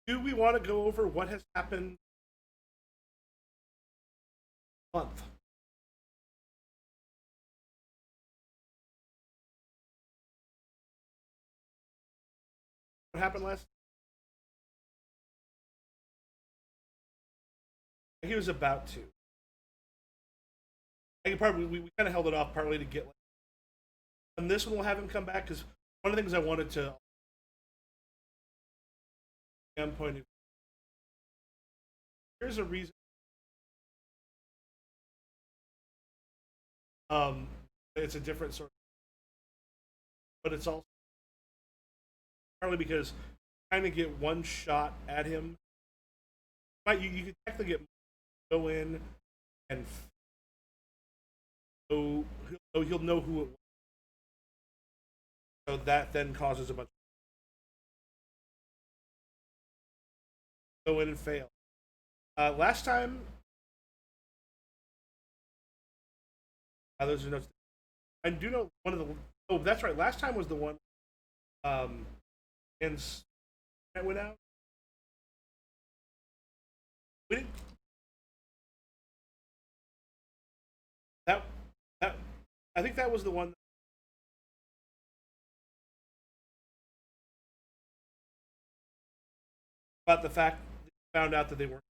do we want to go over what has happened this month? What happened last? He was about to. I think probably we kind of held it off partly to get. Like, and this one we'll have him come back because one of the things I wanted to point of here's a reason. Um, it's a different sort, but it's also partly because trying to get one shot at him. Might you could technically go in and know he'll know who it was. So that then causes a bunch of go in and fail. Last time, those are notes. I do know one of the. Oh, that's right. Last time was the one. Um, and that went out. We didn't. That that. I think that was the one about the fact that you found out that they weren't.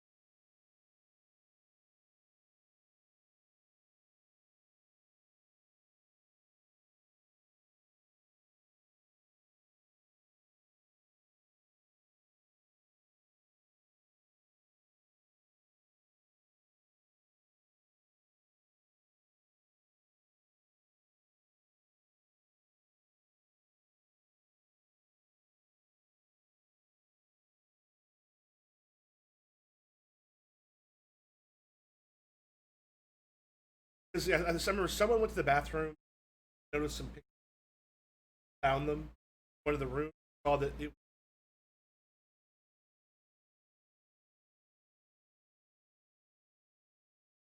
Because yeah, I remember someone went to the bathroom, noticed some pictures, found them, one of the rooms, saw that it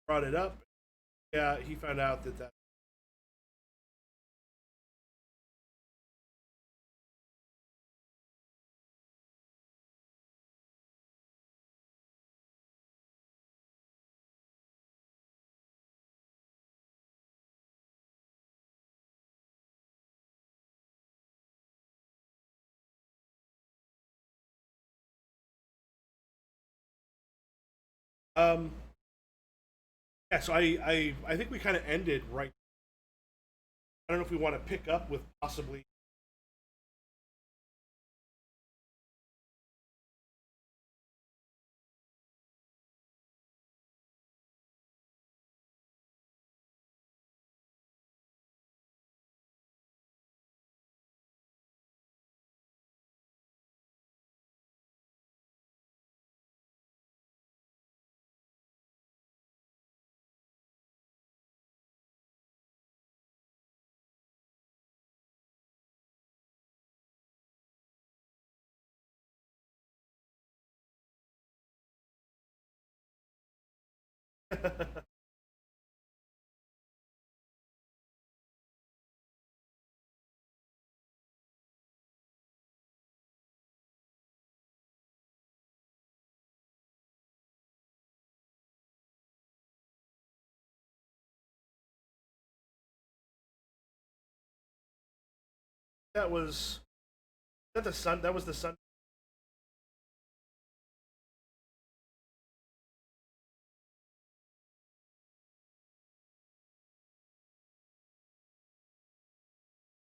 brought it up. Yeah, he found out that. Yeah, so I think we kind of ended right. I don't know if we want to pick up with possibly. That was that the sun. That was the sun.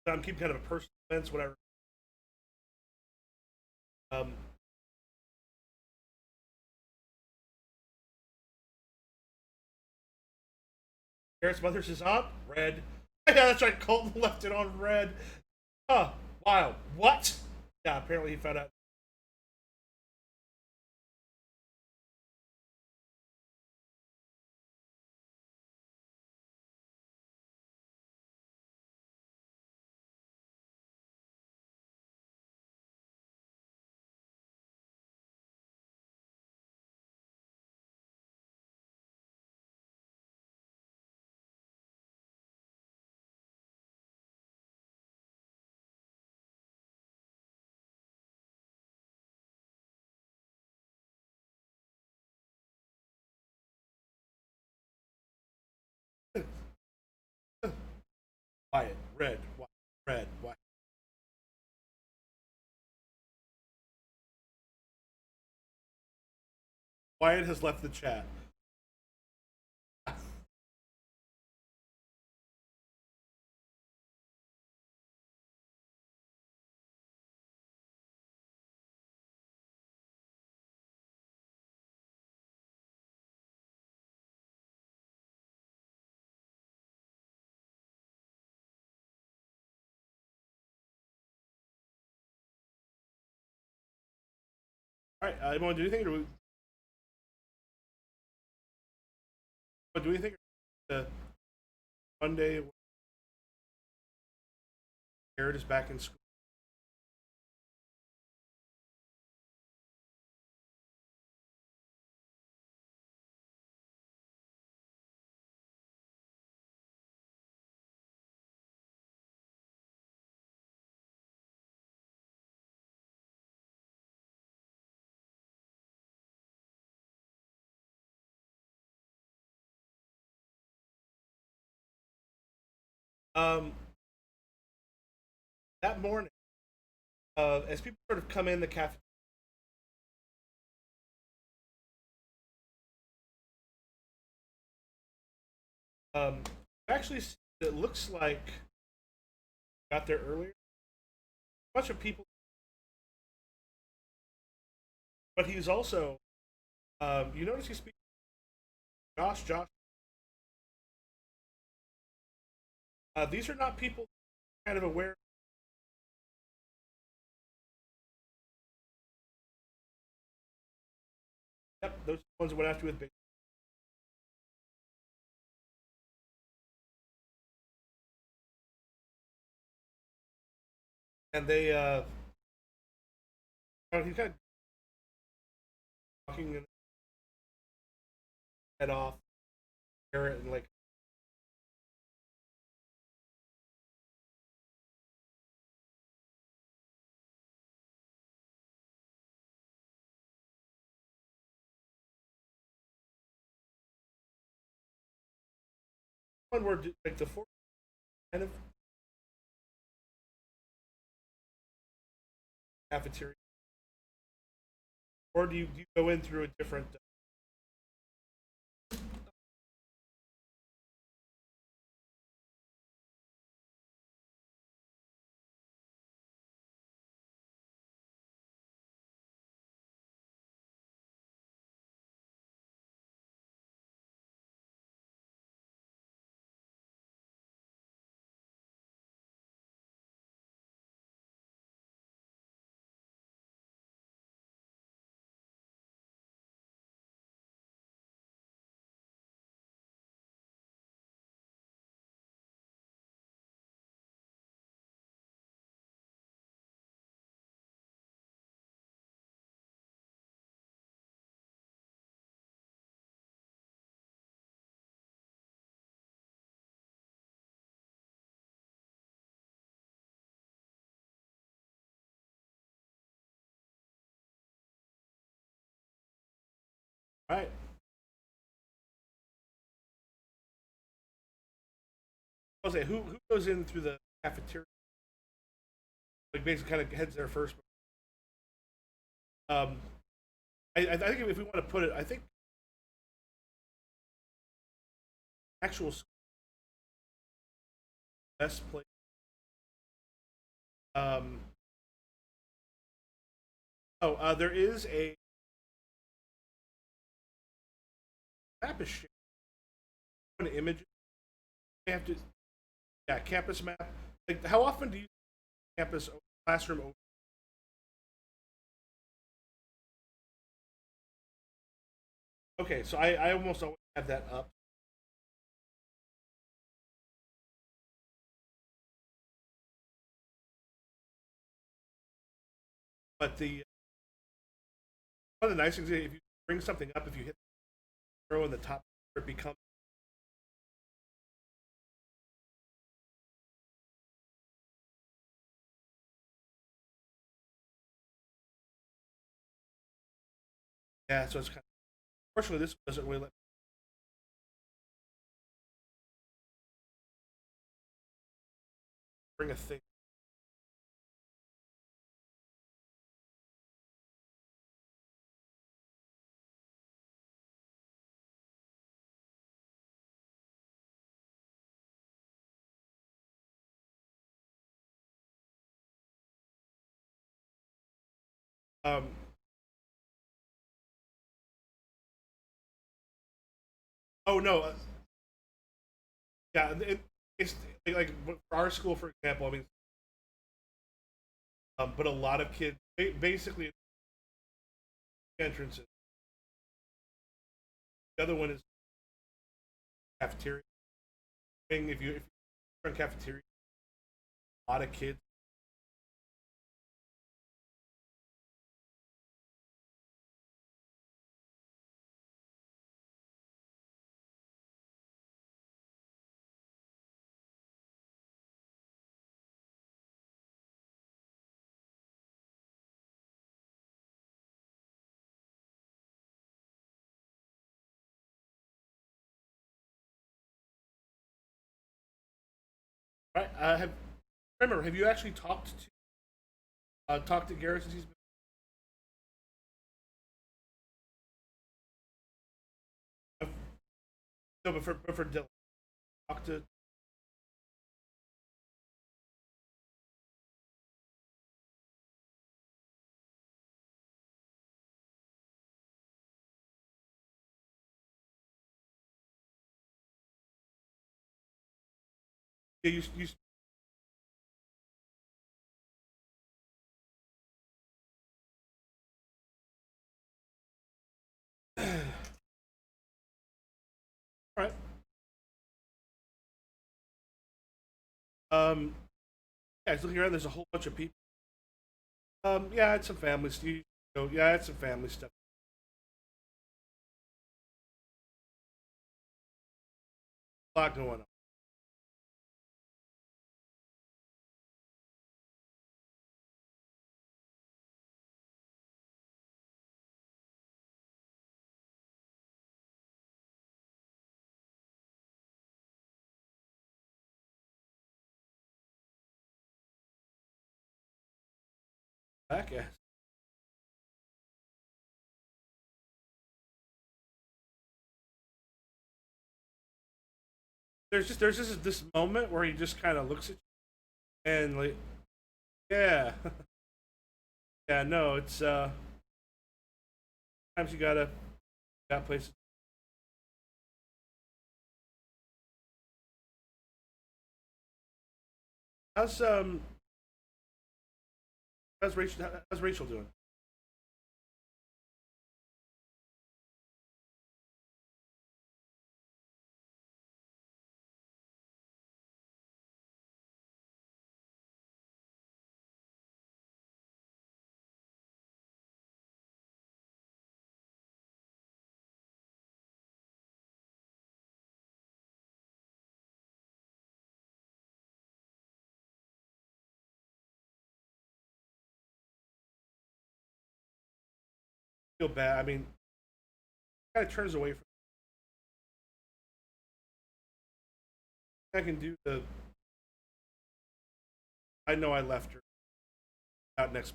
I'm keeping kind of a personal sense, whatever. Um, Garrett's mother's his aunt. Red. Yeah, that's right. Colton left it on red. Huh. Wow. What? Yeah. Apparently he found out. red. Why? Red. Why? Wyatt has left the chat. All right, everyone, do you think? Do we think the Monday Garrett is back in school? Um, that morning, as people sort of come in the cafe, um, actually, it looks like got there earlier. A bunch of people, but he's also, you notice he speaks Josh. These are not people kind of aware. Yep, those ones that went after with big, and they, he's kind of talking and head off, Garrett, and like one where like the four kind of cafeteria, or do you go in through a different? Right. I'll say who goes in through the cafeteria? Like basically kind of heads there first. Um, I think if we want to put it, I think actual best place. Um, there is a map is shared. An image. You have to, yeah, campus map. Like, how often do you campus classroom? Okay, so I almost always have that up, but the one of the nice things is if you bring something up, if you hit the arrow in the top, it becomes yeah. So it's kind of fortunately this doesn't really let. bring a thing. Um, oh no, yeah, it's like for our school, for example. I mean, but a lot of kids basically entrances. The other one is cafeteria. If you're in cafeteria, a lot of kids. Right? Have remember? Have you actually talked to Garrett since he's been? No, but for Dylan, talk to. Yeah, you all right. Yeah, it's looking around. There's a whole bunch of people. Yeah, I had some family stuff. Yeah, I had some family stuff. A lot going on. Back, yeah. There's just this moment where he just kind of looks at you and like, yeah, yeah. No, it's sometimes you gotta got places. How's um how's Rachel doing? Feel bad. I mean, kind of turns away from. I can do the. I know I left her out next.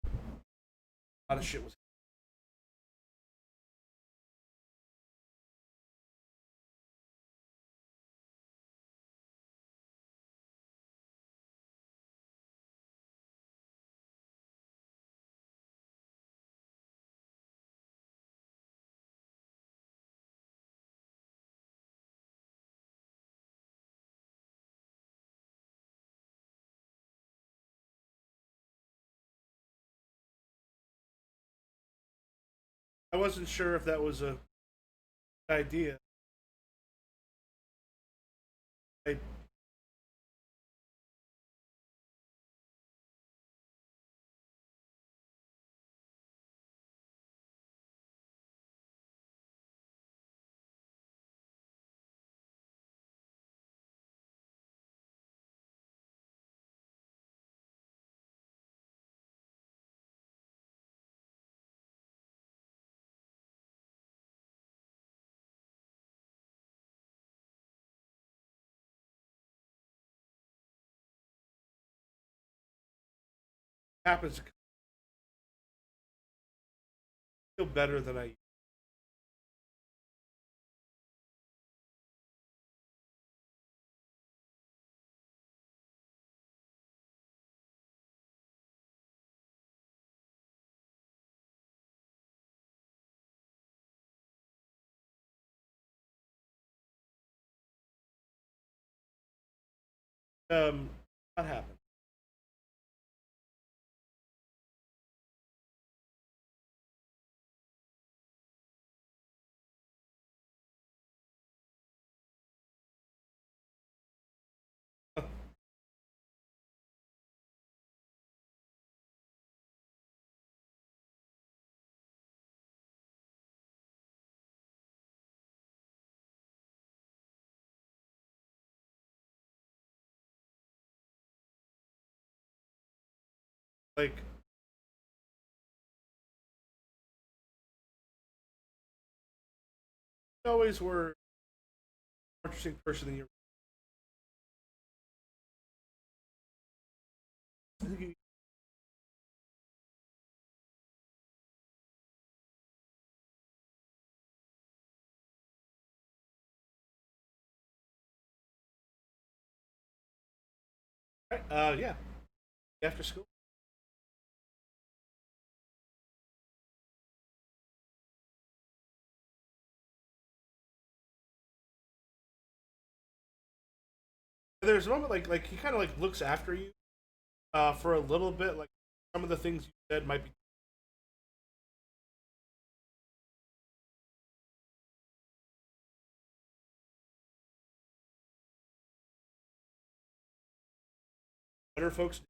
A lot of shit was. I wasn't sure if that was a good idea. I happens to feel better than I. Not happen. Like, you always were a more interesting person than you. I think you yeah, after school. There's a moment like he kind of like looks after you for a little bit. Like some of the things you said might be better, folks.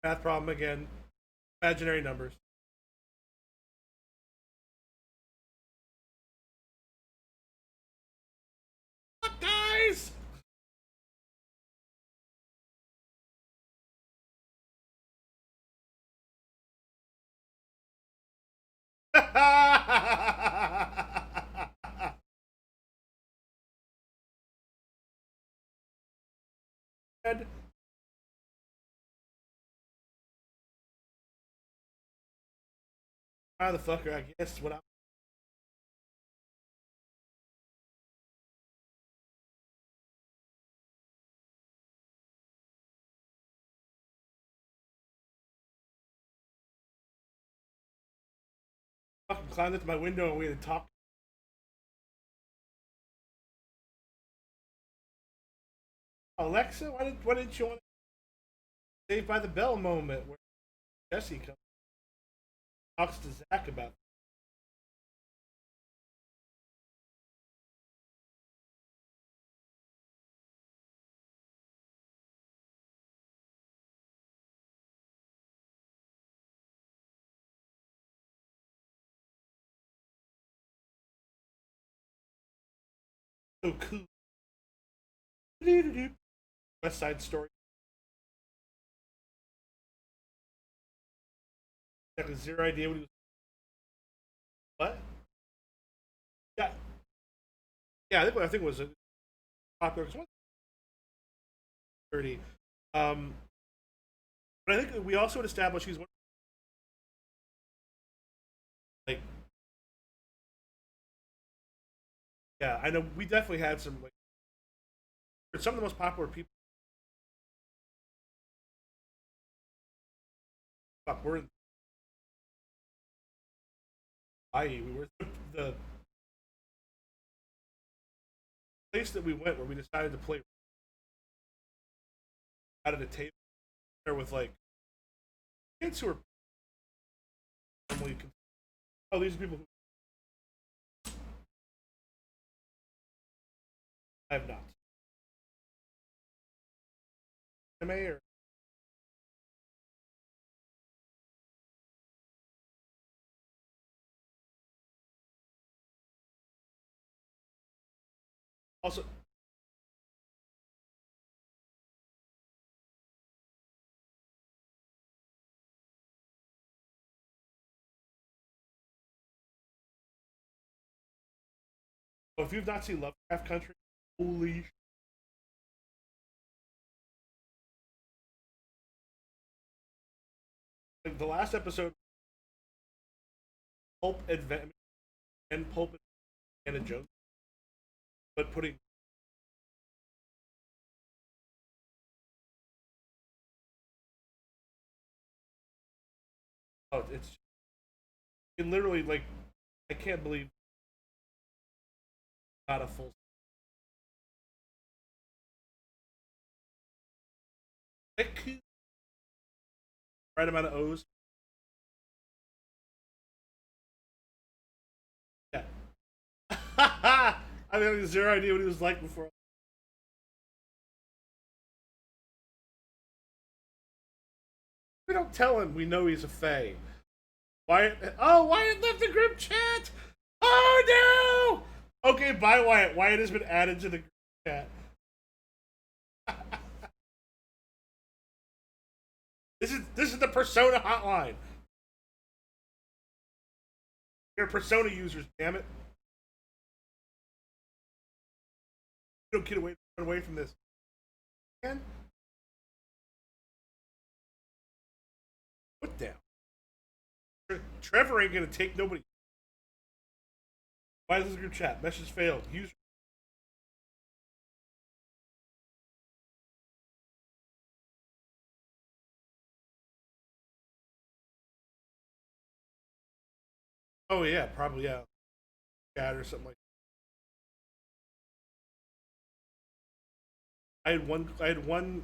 Math problem again. Imaginary numbers. What, guys? How the fucker? I guess what I'm fucking climbed up to my window and we had to talk. Alexa, why didn't you want to Saved by the Bell moment where Jesse comes talks to Zach about so cool. West Side Story. I had zero idea what he was. What? Yeah, yeah. I think it was a popular. Cause 30. Um, but I think we also established he's one like yeah. I know we definitely had some like some of the most popular people. Fuck, we're in Hawaii. We were the place that we went where we decided to play out at a table there with like kids who are normally. Oh, these are people who I have not. Anime or Also, if you've not seen Lovecraft Country, holy like the last episode, Pulp Advent and Pulp and Jones, but putting oh, it's it literally like I can't believe not a full right amount of O's. Yeah. I mean, zero idea what he was like before. We don't tell him we know he's a Fae. Wyatt. Oh, Wyatt left the group chat. Oh no. Okay, bye Wyatt. Wyatt has been added to the group chat. This is the Persona hotline. You're Persona users, damn it. You don't get away run away from this. Man, put down. Trevor ain't gonna take nobody. Why is this group chat? Message failed. User. Oh yeah, probably yeah. Chat or something like. That. I had one.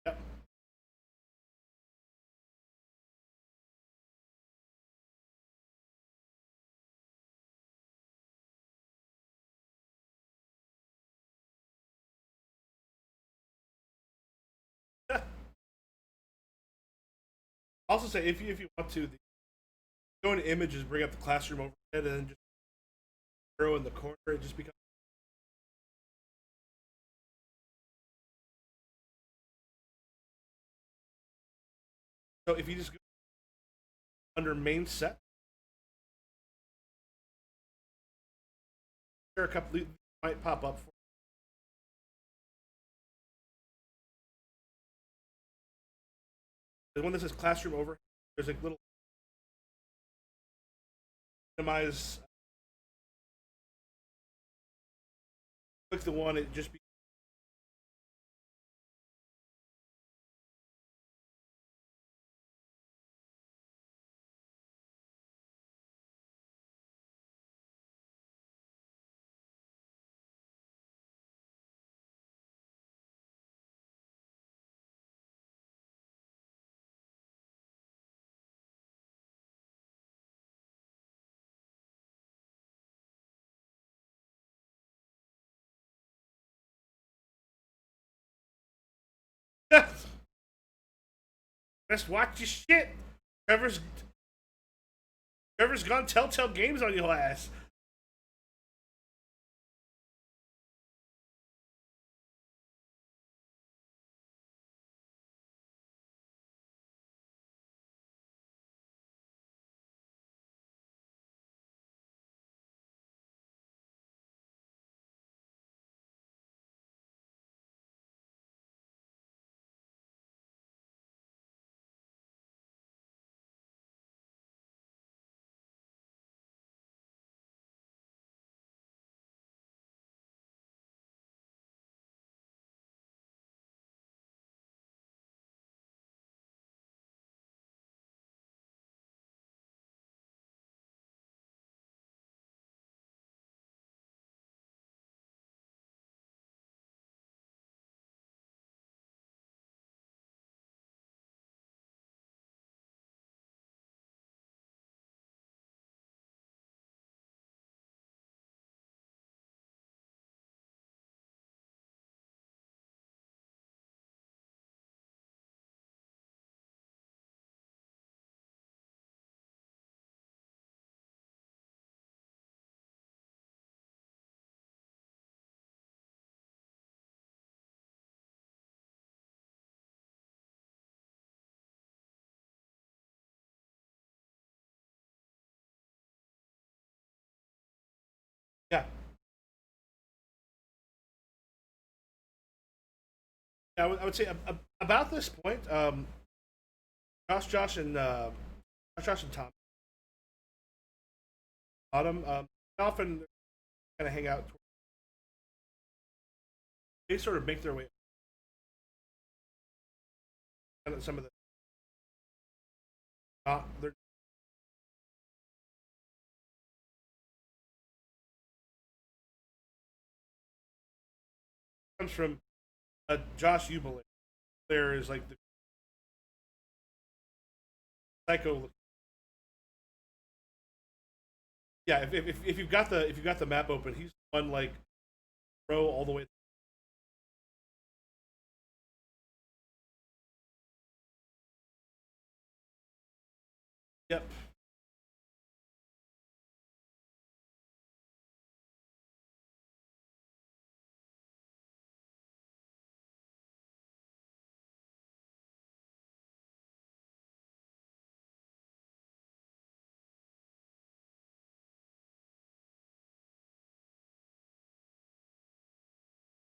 Yep. Also say if you want to go into images, bring up the classroom overhead, and then just throw in the corner. It just becomes. So if you just go under main set, there are a couple might pop up. The one that says classroom overhead, there's a little minimize. Click the one. It just best watch your shit. Trevor's Trevor's gone telltale games on your ass. I would say about this point, Josh and Josh and Tom Autumn often kind of hang out. They sort of make their way. Some of the their comes from Josh Ubel. There is like the psycho. Yeah, if you've got the map open, he's one like row all the way. Yep.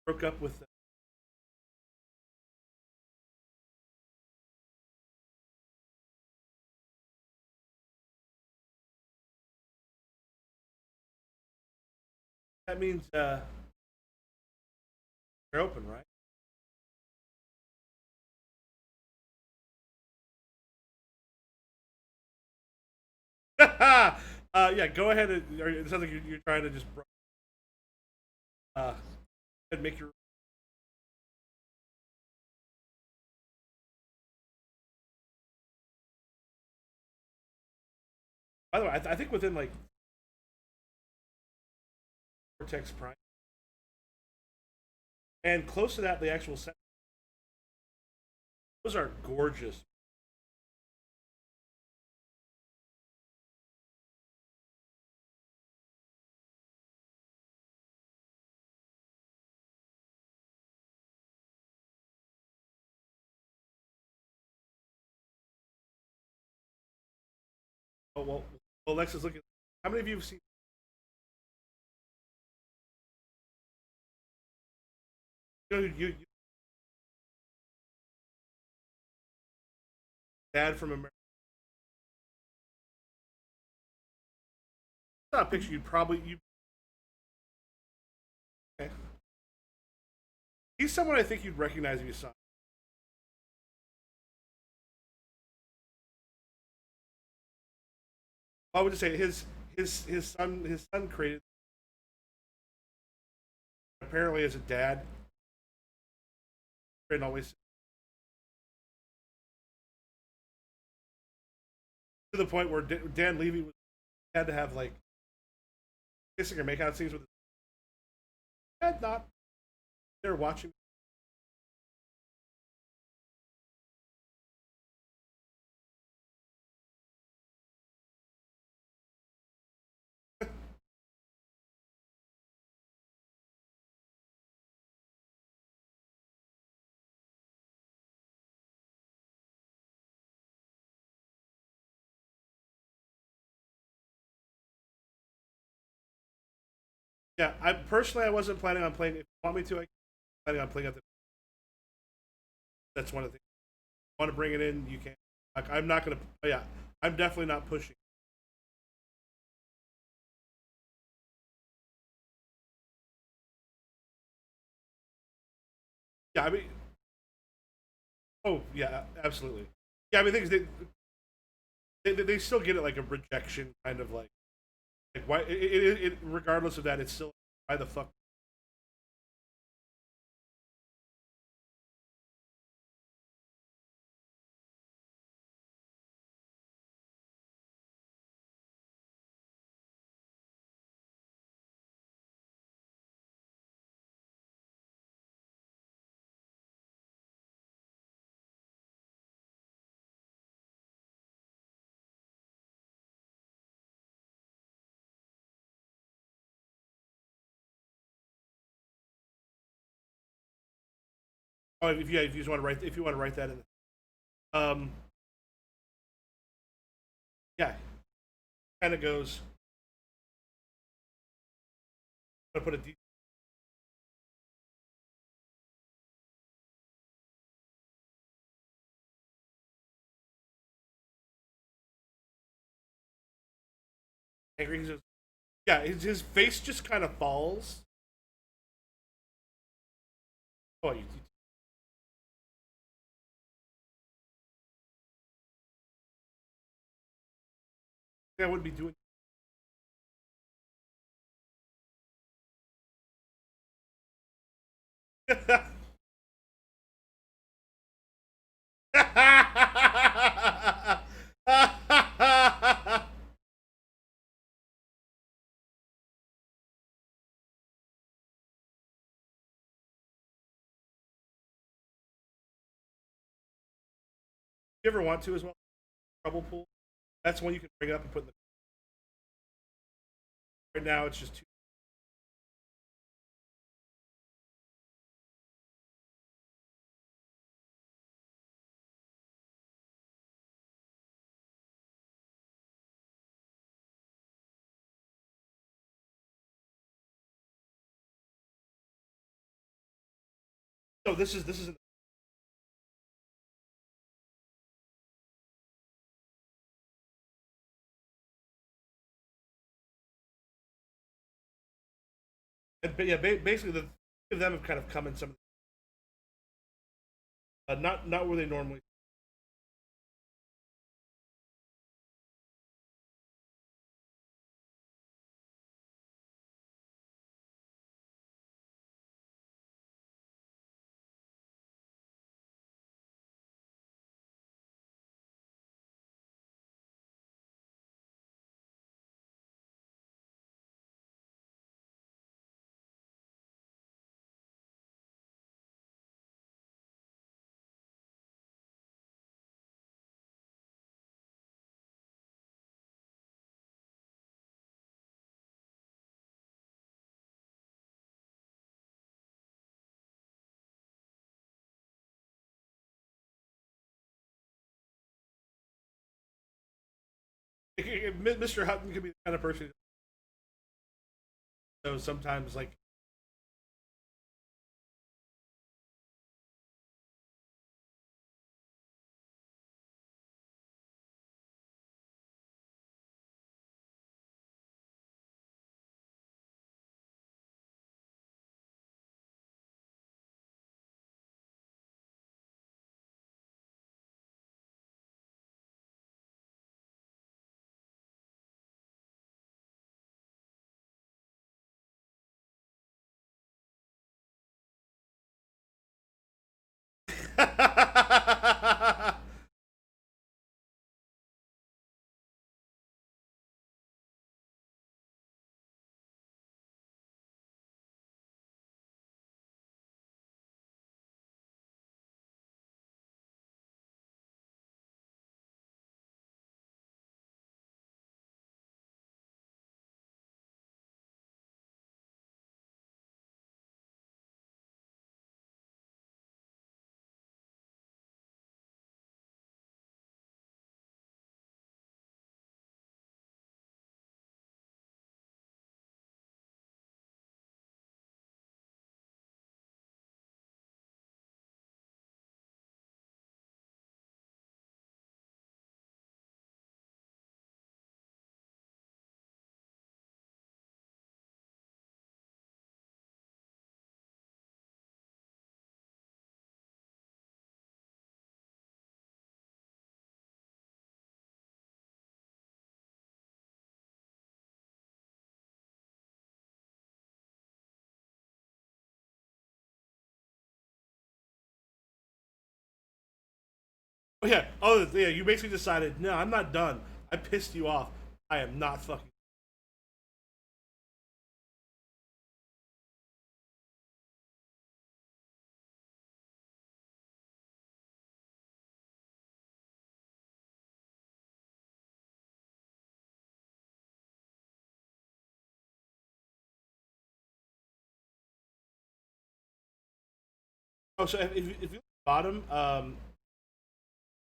Broke up with. That means they're open, right? Yeah, go ahead. It sounds like you're trying to just uh, and make your. By the way, I think within like Vortex Prime and close to that, the actual set. Those are gorgeous. Oh well, Alexa's looking. How many of you have seen? You Dad from America. It's not a picture you'd probably you. Okay. He's someone I think you'd recognize if you saw. I would just say his son created apparently as a dad and always to the point where Dan Levy had to have like kissing or make out scenes with his dad. Not they're watching. Yeah, I personally I wasn't planning on playing. If you want me to, I planning on playing at the. That's one of the things. If you want to bring it in, you can. Like, I'm not gonna. Yeah, I'm definitely not pushing. Yeah, I mean, oh yeah, absolutely. Yeah, I mean, things they still get it like a rejection kind of like why regardless of that, it's still why the fuck. Oh, if you just want to write if you want to write that in, yeah, kind of goes. I'm gonna put a angry. He's just, yeah, his face just kind of falls. Oh, I wouldn't be doing. You ever want to as well? Trouble pool. That's one you can bring up and put in the. Right now, it's just too. No, this is but yeah, basically the three of them have kind of come in some, not where they normally. Mr. Hutton could be the kind of person. So sometimes, like, oh yeah, oh yeah, you basically decided, no, I'm not done. I pissed you off. I am not fucking. Oh, so if you bottom,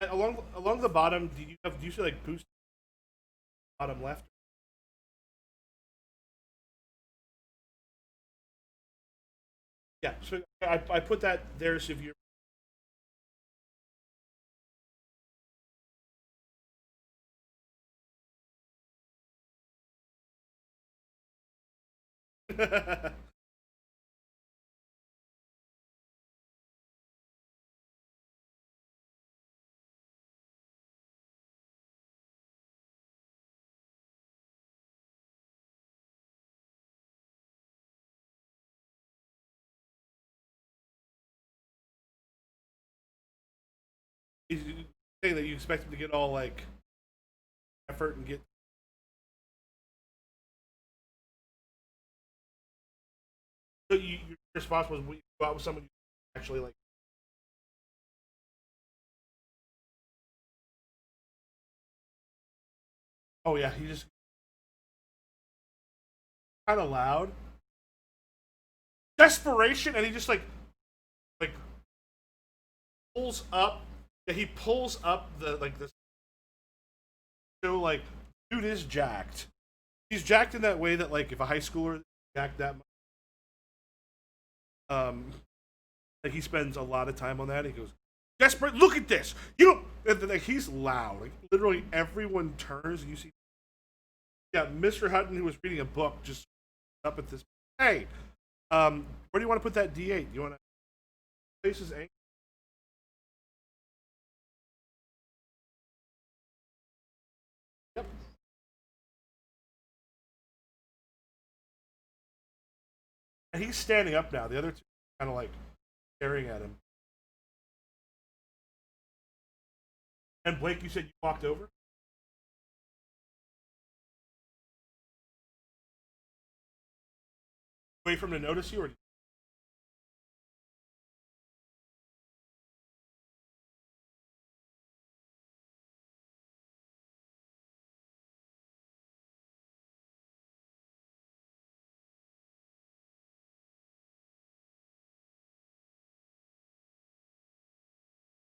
along the bottom, do you see like boost bottom left? Yeah, so I put that there. So if you're, He's saying that you expect him to get all like effort and get. So your response was we go out with someone you actually like. Oh yeah, he just kind of loud. Desperation, and he just like pulls up. Yeah, he pulls up the like this. So like, dude is jacked. He's jacked in that way that like if a high schooler jacked that much, like he spends a lot of time on that. He goes, desperate. Look at this. You don't. Like he's loud. Like literally everyone turns and you see. Yeah, Mr. Hutton, who was reading a book, just up at this. Hey, where do you want to put that D8? You want to place his ankle? Yep. And he's standing up now. The other two kind of like staring at him. And Blake, you said you walked over. Wait for him to notice you, or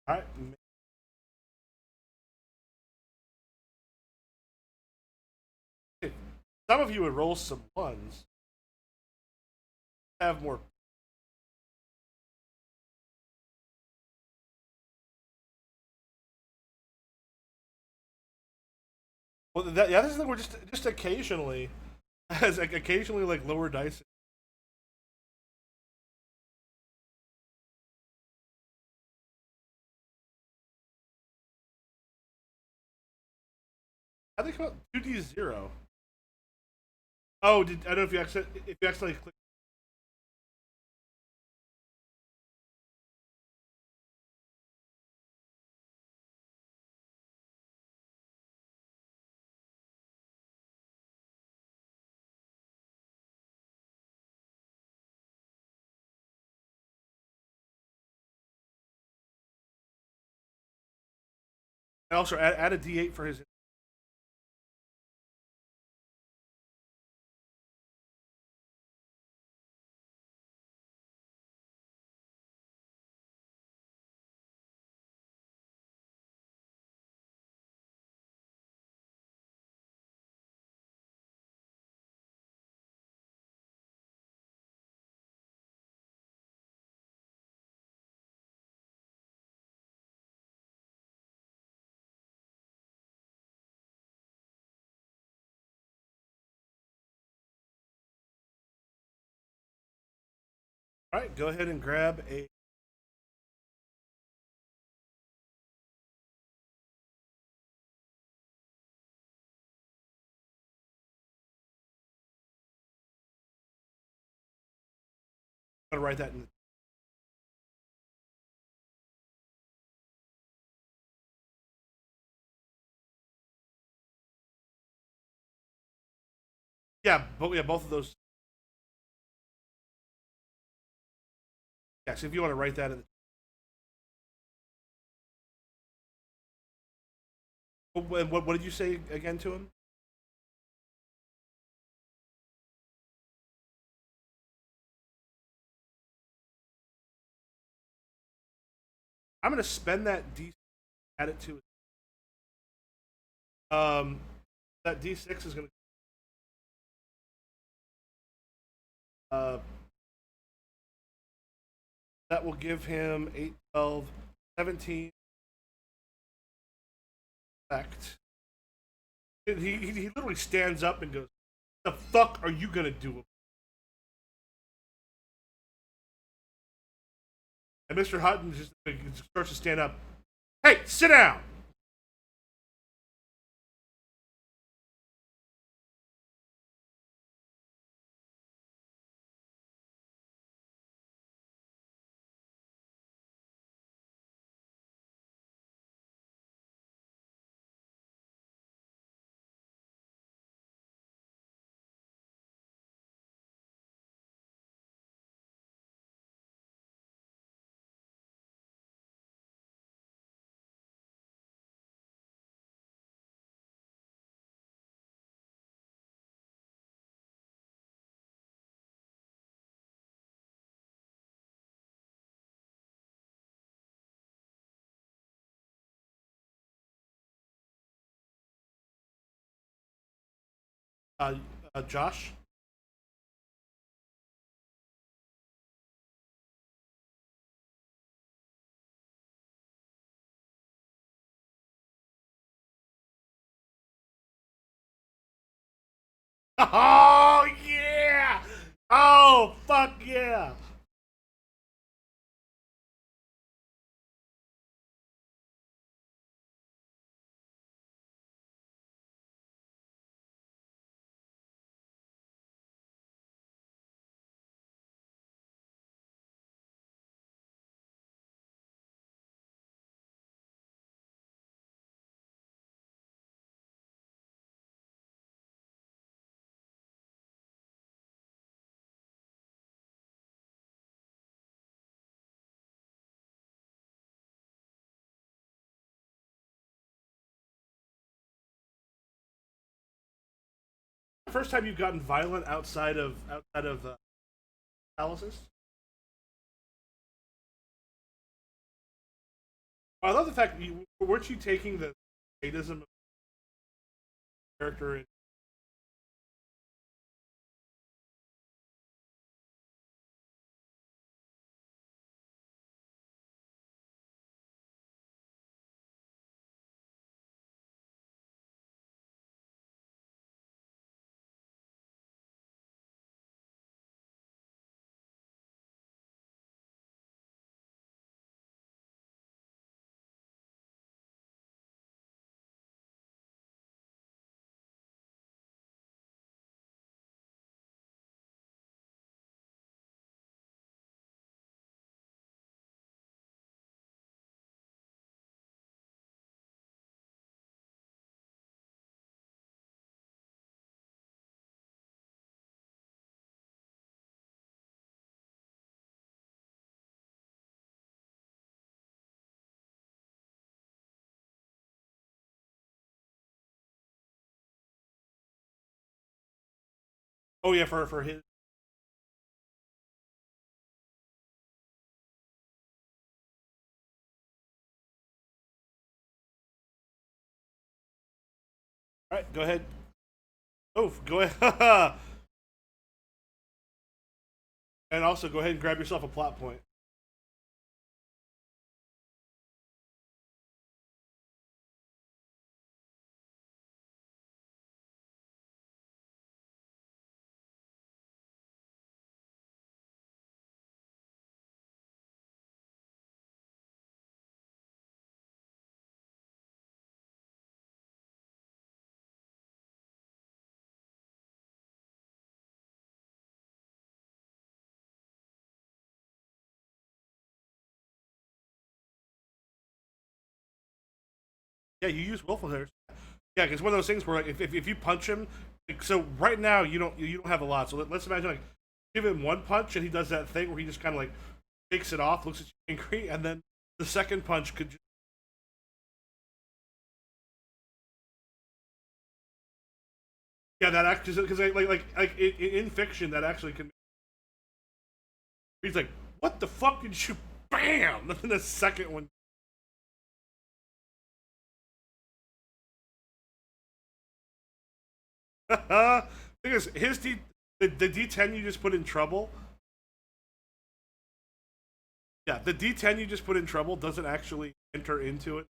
all right. Some of you would roll some ones, have more. Well, yeah, this is the thing. We're just occasionally, as like occasionally like lower dice. I think about 2d0. Oh, I don't know if you accidentally click. And also add a d8 for his. All right, go ahead and grab a. I'm gonna write that in. Yeah, but yeah, both of those. Yeah, so if you want to write that in. What did you say again to him? I'm gonna spend that d. Add it to. That d6 is gonna. Uh, that will give him 8, 12, 17 effect. He literally stands up and goes, "The fuck are you gonna do?" And Mr. Hutton just starts to stand up. Hey, sit down. Uh, Josh. Oh yeah! Oh fuck yeah! First time you've gotten violent outside of palaces. I love the fact that you weren't you taking the sadism of the character. And, oh yeah, for his. All right, go ahead. Oh, go ahead. And also go ahead and grab yourself a plot point. Yeah, you use willfulness. Yeah, because one of those things where like if you punch him, like, so right now you don't have a lot. So let's imagine like give him one punch and he does that thing where he just kind of like takes it off, looks at you angry, and then the second punch could just yeah that actually because like in fiction that actually can he's like what the fuck did you bam and then the second one thing is the D10 you just put in trouble. Yeah, the D10 you just put in trouble doesn't actually enter into it.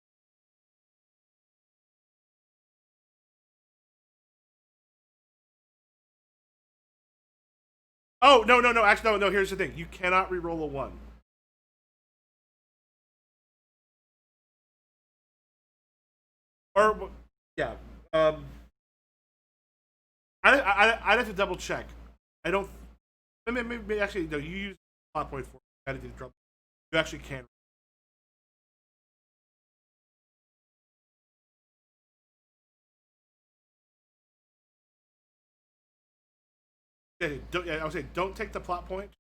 Oh no no no! Actually no no. Here's the thing: you cannot re-roll a one. Or yeah, I'd have to double check. I don't. Maybe actually no. You use plot point for added to the drum. You actually can. Yeah, I would say don't take the plot point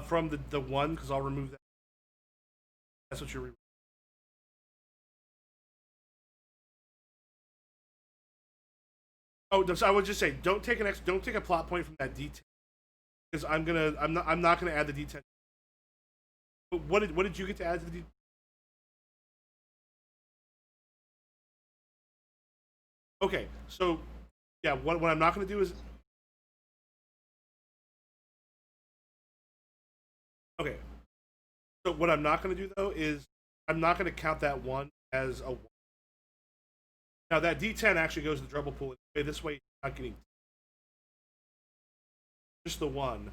from the one because I'll remove that. That's what you're. Oh, so I would just say don't take a plot point from that detail because I'm not gonna add the detail. But what did you get to add to the detail? Okay, so yeah, what I'm not gonna do is okay. So what I'm not gonna do though is I'm not gonna count that one as a one. Now that D10 actually goes to the double pool. This way, you're not getting just the one.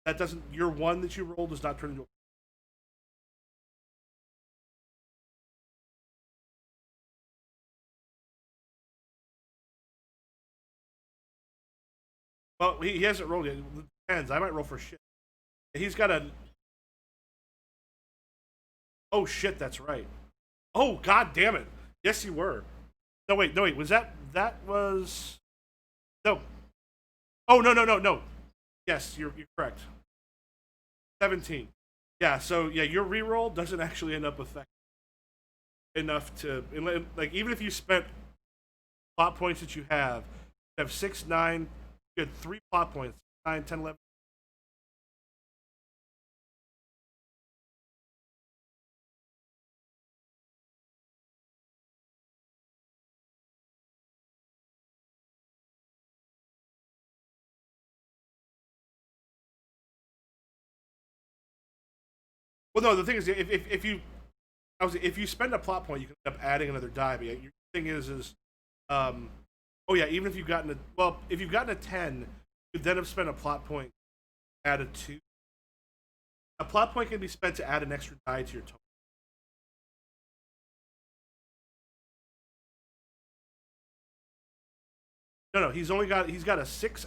That doesn't your one that you rolled does not turn into a well, he hasn't rolled yet. It depends. I might roll for shit. He's got a. Oh shit, that's right. Oh god damn it. Yes, you were. No wait, no wait. Was that was no? Oh no. Yes, you're correct. 17. Yeah. So yeah, your reroll doesn't actually end up affecting enough to like even if you spent plot points that you have 6, 9. You had 3 plot points. 9, 10, 11. Well, no. The thing is, if you if you spend a plot point, you can end up adding another die. But yeah, your thing is um, oh yeah, even if you've gotten a well, if you've gotten a 10, you then have spent a plot point, add a 2. A plot point can be spent to add an extra die to your total. No, he's got a 6.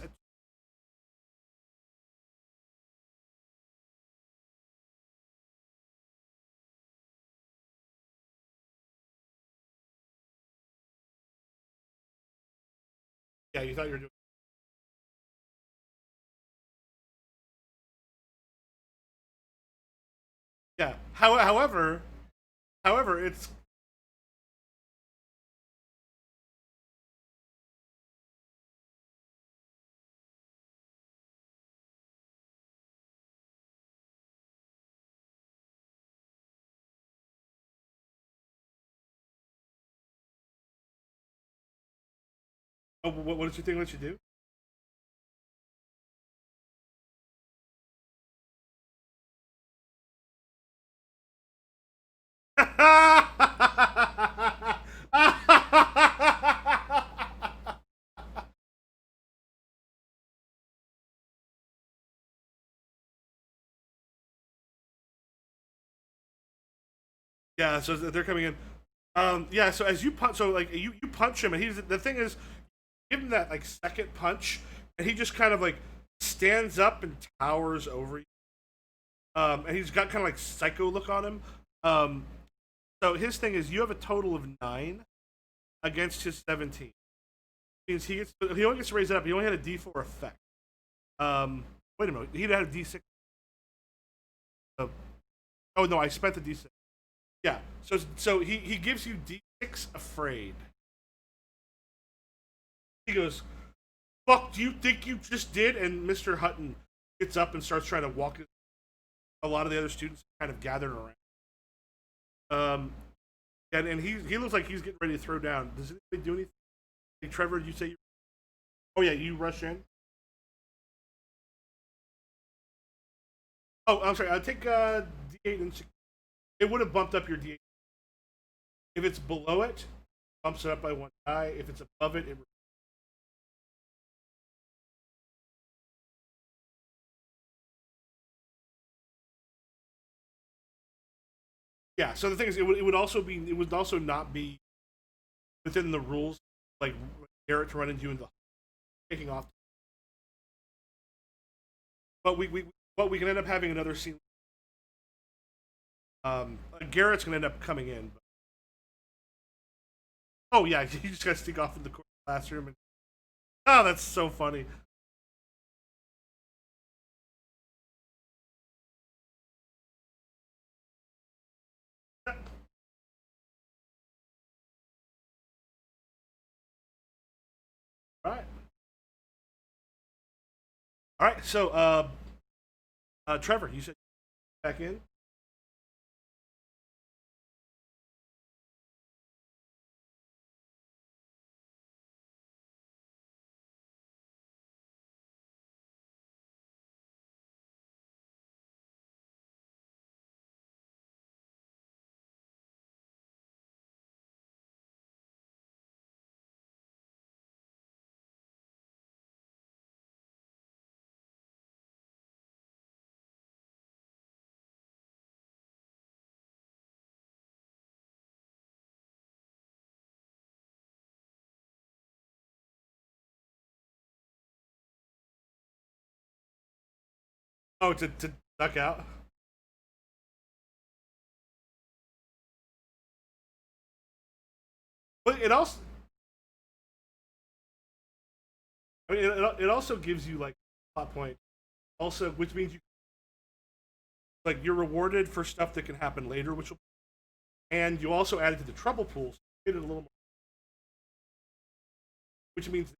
Yeah, you thought you were doing. Yeah. However, it's oh, what did you think? Let you do? Yeah, so they're coming in. Yeah, so as you punch, so like you punch him, and he's the thing is, give him that like second punch, and he just kind of like stands up and towers over you. And he's got kind of like psycho look on him. Um, so his thing is, you have a total of 9 against his 17. Means he only gets to raise it up. He only had a D4 effect. Wait a minute, he had a D6. Oh, oh no, I spent the D6. Yeah, so he gives you D6 afraid. He goes, "Fuck, do you think you just did?" And Mister Hutton gets up and starts trying to walk. A lot of the other students kind of gathered around. Um, and he looks like he's getting ready to throw down. Does anybody do anything? Hey, Trevor, you say you? Oh yeah, you rush in. Oh, I'm sorry. I take D8 and it would have bumped up your D8. If it's below it, bumps it up by 1 die. If it's above it, yeah. So the thing is, it would also not be within the rules, like Garrett to run into you in the taking off. But we can end up having another scene. Garrett's gonna end up coming in. But, oh yeah, you just gotta sneak off in the classroom. And, oh, that's so funny. All right, all right. So, Trevor, you said back in. Oh, to duck out. But it also, I mean, it also gives you like a plot point. Also, which means you like you're rewarded for stuff that can happen later, and you also added to the trouble pool, so you made it a little more, which means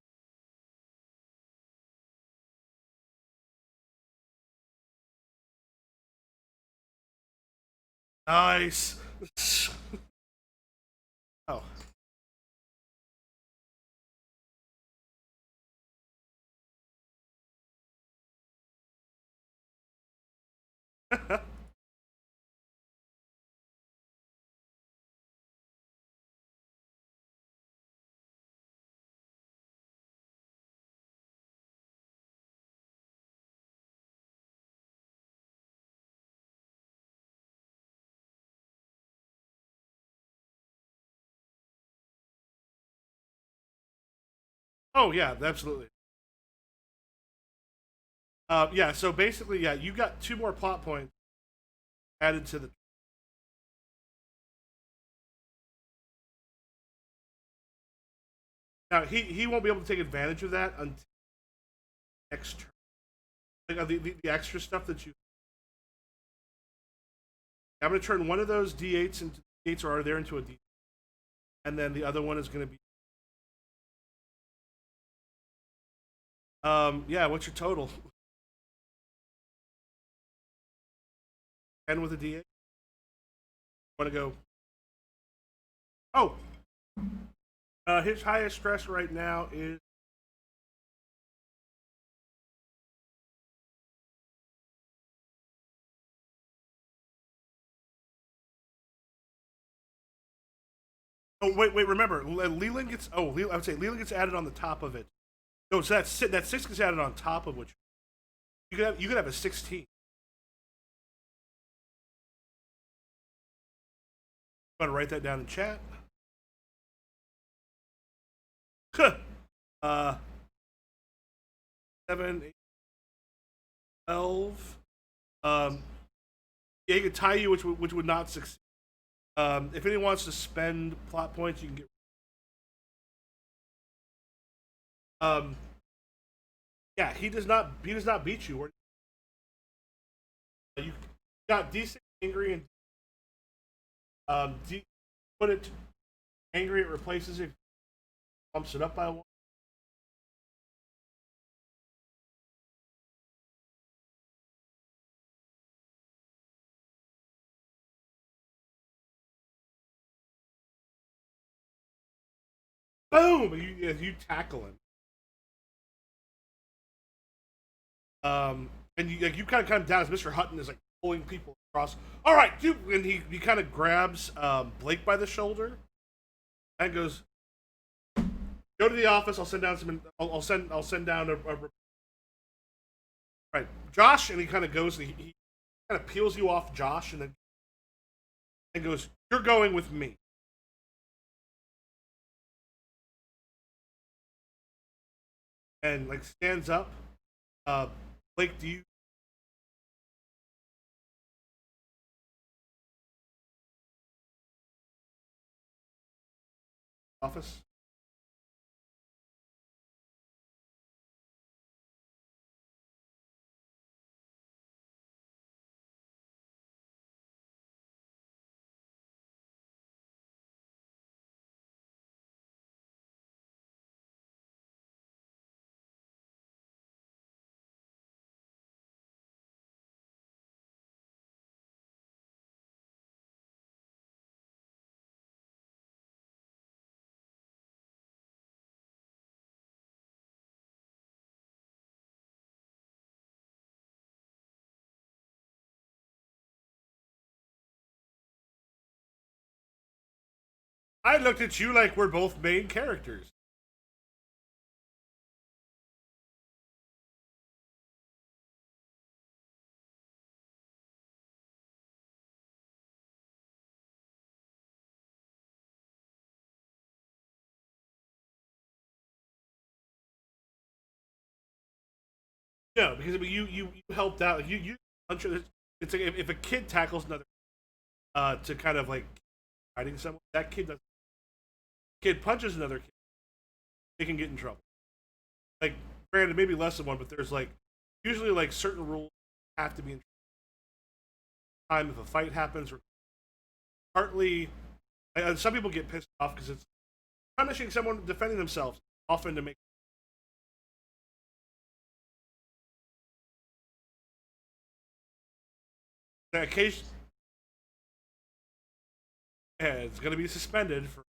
nice. Oh, oh yeah, absolutely. Yeah, so basically, yeah, you got two more plot points added to the. Now he won't be able to take advantage of that until next turn. Like, the extra stuff that you. I'm going to turn one of those D8s into D8s or are there into a D, and then the other one is going to be. Yeah, what's your total? 10 with a D8. Want to go? Oh, his highest stress right now is. Oh wait, remember, Leland gets. Oh, I would say Leland gets added on the top of it. No, so that six gets added on top of which you could have a 16. I'm gonna write that down in chat. uh, 7, 8, 12. Yeah, he could tie you, which would not succeed. If anyone wants to spend plot points, you can get. Um, yeah, he does not beat you. Or you got D6 angry and put it angry. It replaces it, bumps it up by one. Boom! You tackle him. And you kind of down as Mr. Hutton is like pulling people across. All right, dude, and he kind of grabs Blake by the shoulder and goes, "Go to the office. I'll send down some. I'll send down a right, Josh." And he kind of goes and he kind of peels you off, Josh, and then and goes, "You're going with me." and like stands up. Uh, Blake, do you office? I looked at you like we're both main characters. No, because I mean, you helped out. Like, you it's like if a kid tackles another to kind of like fighting someone, that kid punches another kid, they can get in trouble. Like granted, maybe less than one, but there's like usually like certain rules have to be in time if a fight happens. Or partly, some people get pissed off because it's punishing someone defending themselves, often to make that case. Yeah, it's going to be suspended for.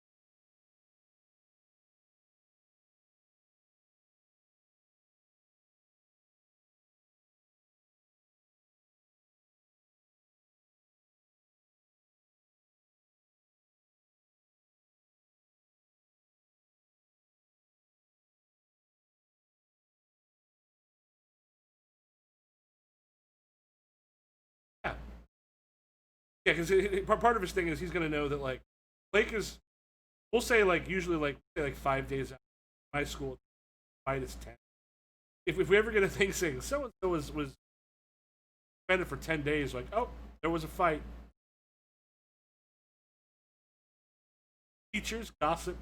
Yeah, yeah, because part of his thing is he's going to know that like Blake is. We'll say like usually like say like 5 days out of high school, fight is 10. If we ever get a thing saying so and so was suspended for 10 days, like oh there was a fight, teachers gossip.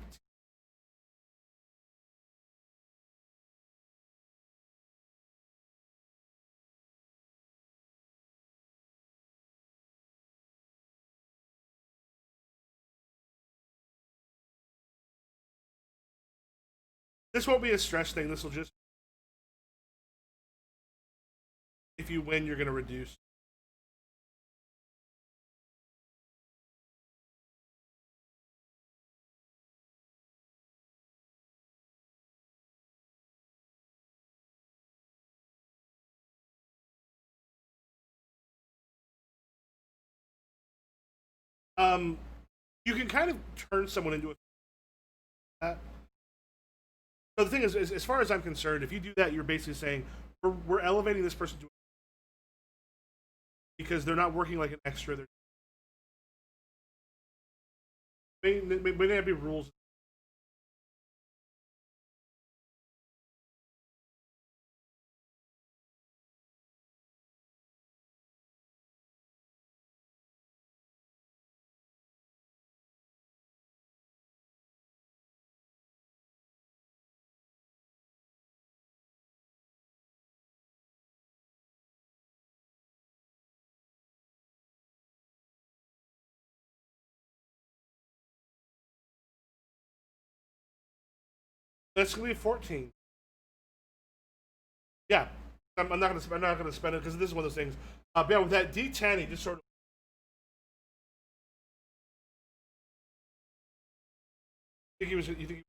This won't be a stress thing. This will just if you win, you're going to reduce. Um, you can kind of turn someone into a. So the thing is, as far as I'm concerned, if you do that, you're basically saying we're elevating this person to because they're not working like an extra. May not be rules. That's gonna be 14. Yeah, I'm not gonna spend it because this is one of those things. But yeah, with that D10, he just sort of. Think he was. You think,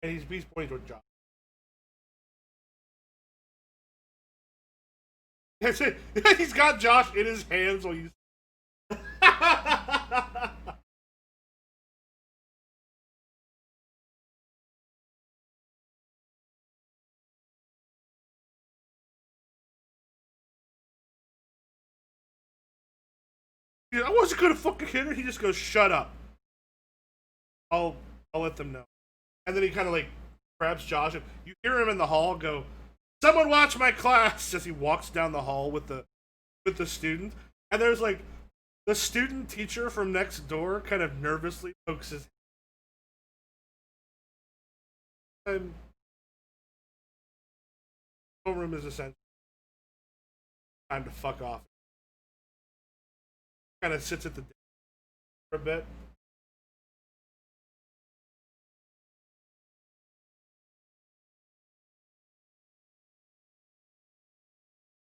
and he's pointing toward Josh. That's it. He's got Josh in his hands while you. I wasn't gonna fucking hit her. He just goes, "Shut up. I'll I'll let them know." And then he kind of like grabs Josh, and you hear him in the hall go, "Someone watch my class!" as he walks down the hall with the student. And there's like the student teacher from next door kind of nervously pokes his head. Homeroom is essentially time to fuck off. Kind of sits at the desk for a bit.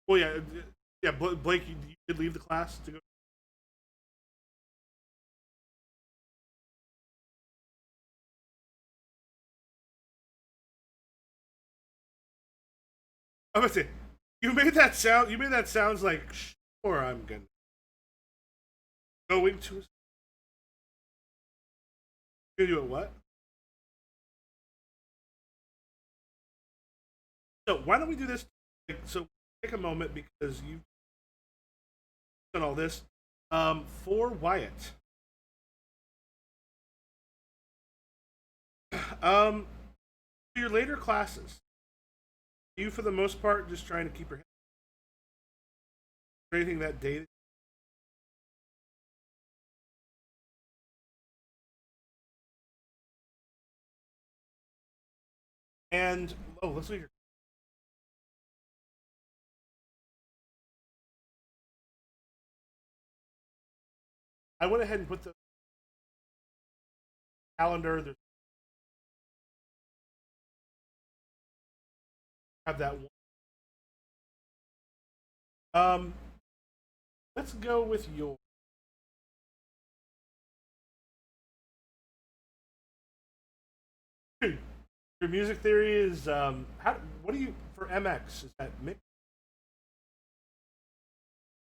Well, yeah, yeah. Blake, you did leave the class to go. I'm gonna say, you made that sound. You made that sounds like sure I'm gonna going to. Gonna do it what? So why don't we do this? Like, so take a moment because you've done all this. For Wyatt. Um, your later classes, you for the most part just trying to keep your head. Anything that day. And oh, let's leave your. I went ahead and put the calendar. There's have that one. Um, let's go with your music theory is how. What do you for MX? Is that mix?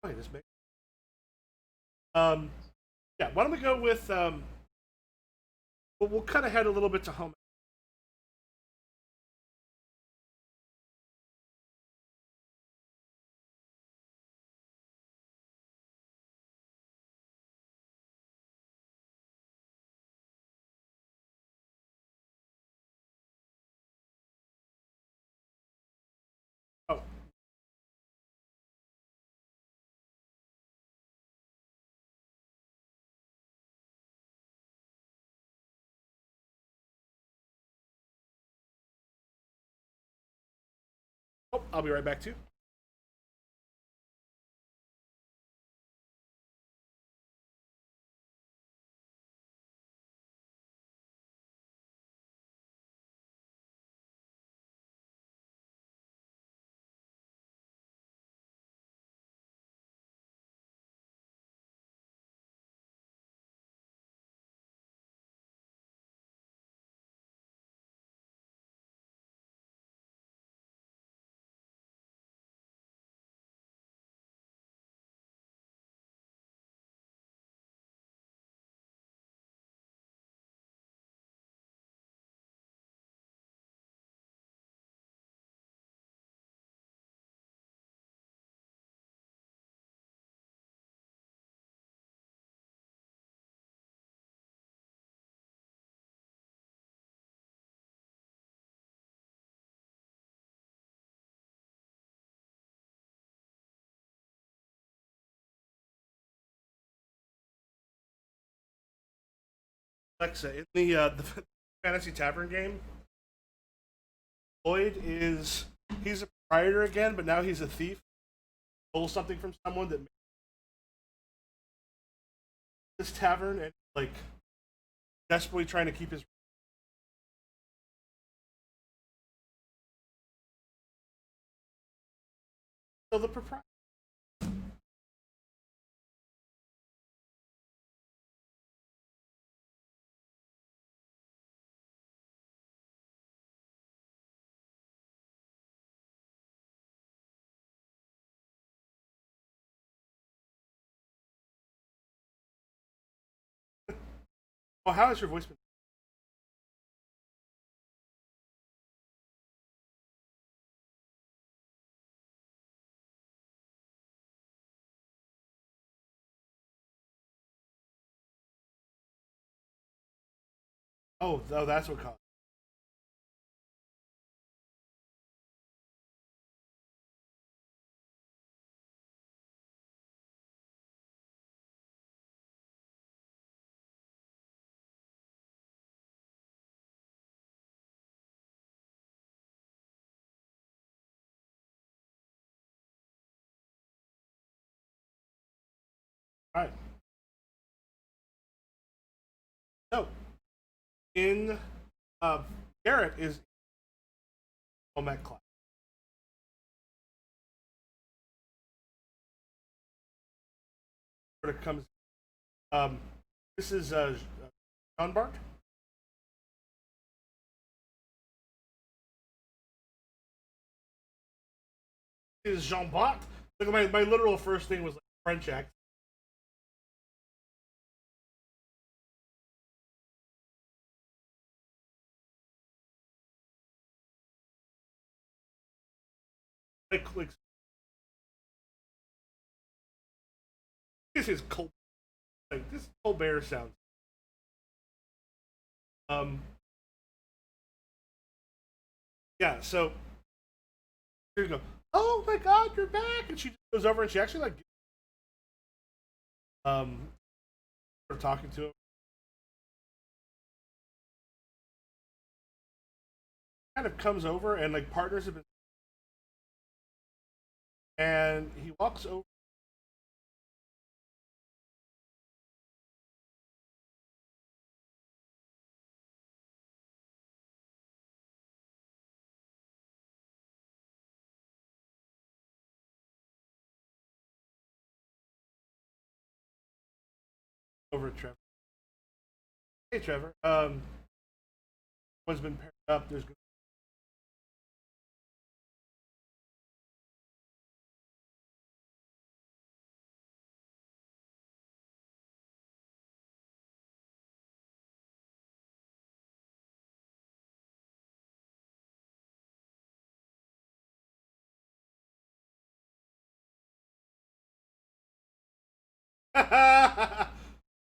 Oh, just mix. Um, yeah. Why don't we go with we'll cut ahead a little bit to home. Oh, oh, I'll be right back too. Alexa, in the fantasy tavern game, Lloyd is he's a proprietor again, but now he's a thief. Stole something from someone that made this tavern and like desperately trying to keep his. So the proprietor. Oh, how has your voice been? Oh, that's what caused. All right. So in uh, Garrett is on that class. Where it comes. Um, this is Jean Bart. This is Jean Bart. Look, my literal first name was like French accent. Like this is Col. Like this Colbert sounds. Um, yeah. So here you go. Oh my God, you're back! And she just goes over and she actually like started talking to him. Kind of comes over and like partners have been, and he walks over to Trevor. Hey Trevor, one's been paired up. There's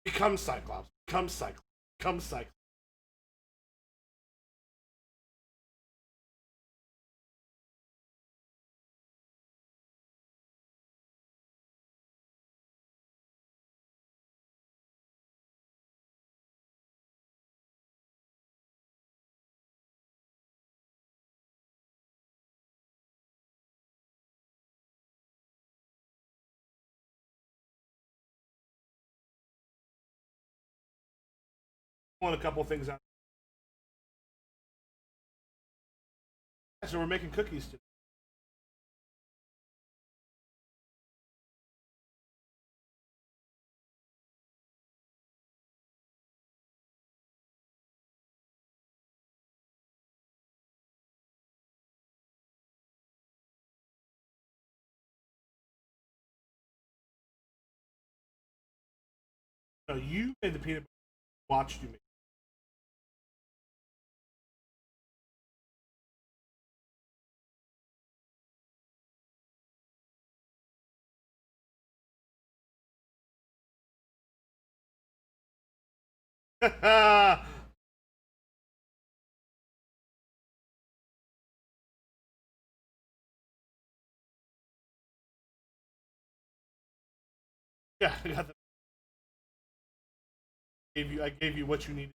become Cyclops, become Cyclops, become Cyclops. Want a couple things out. So we're making cookies today. No, you made the peanut butter. Watched you make. Yeah, I got the. I gave you what you needed.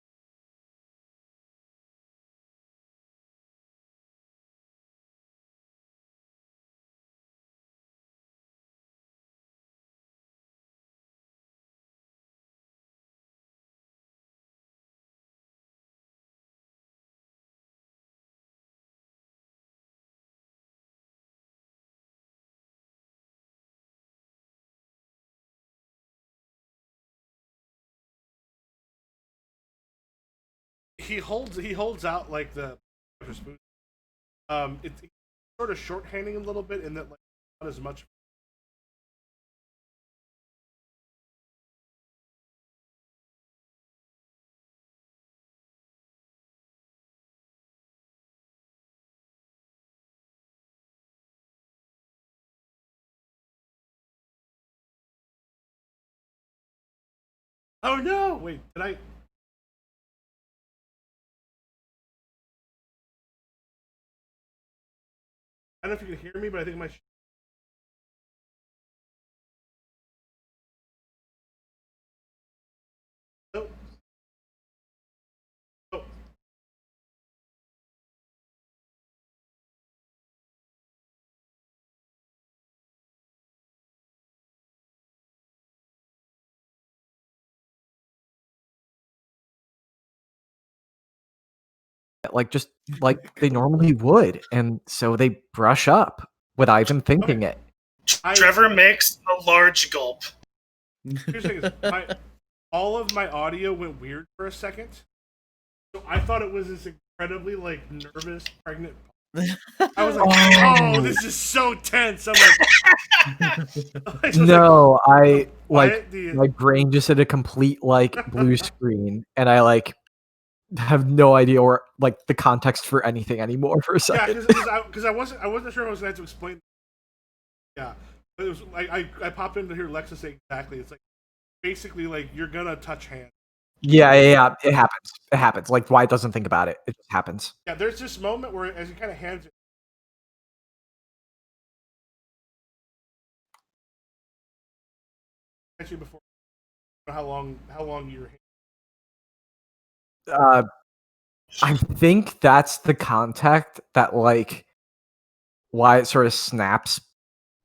He holds out like the spoon. It's sort of shorthanding a little bit in that like not as much. Oh no! Wait, did I? I don't know if you can hear me, but I think my. Oh, oh, it, like, just like they normally would, and so they brush up without even thinking it. Trevor makes a large gulp. Here's the thing: is all of my audio went weird for a second, so I thought it was this incredibly like nervous pregnant. I was like, "Oh, this is so tense." I'm like, No, I like you... my brain just hit a complete like blue screen, and I like have no idea or like the context for anything anymore for a second. Yeah, because I wasn't sure if I was going to have to explain. Yeah, but it was like I popped in to hear Lexa say exactly. It's like basically like you're gonna touch hands. Yeah, it happens. It happens. Like Dwight doesn't think about it. It just happens. Yeah, there's this moment where as he kind of hands it. Actually, before how long you're. I think that's the contact that like why it sort of snaps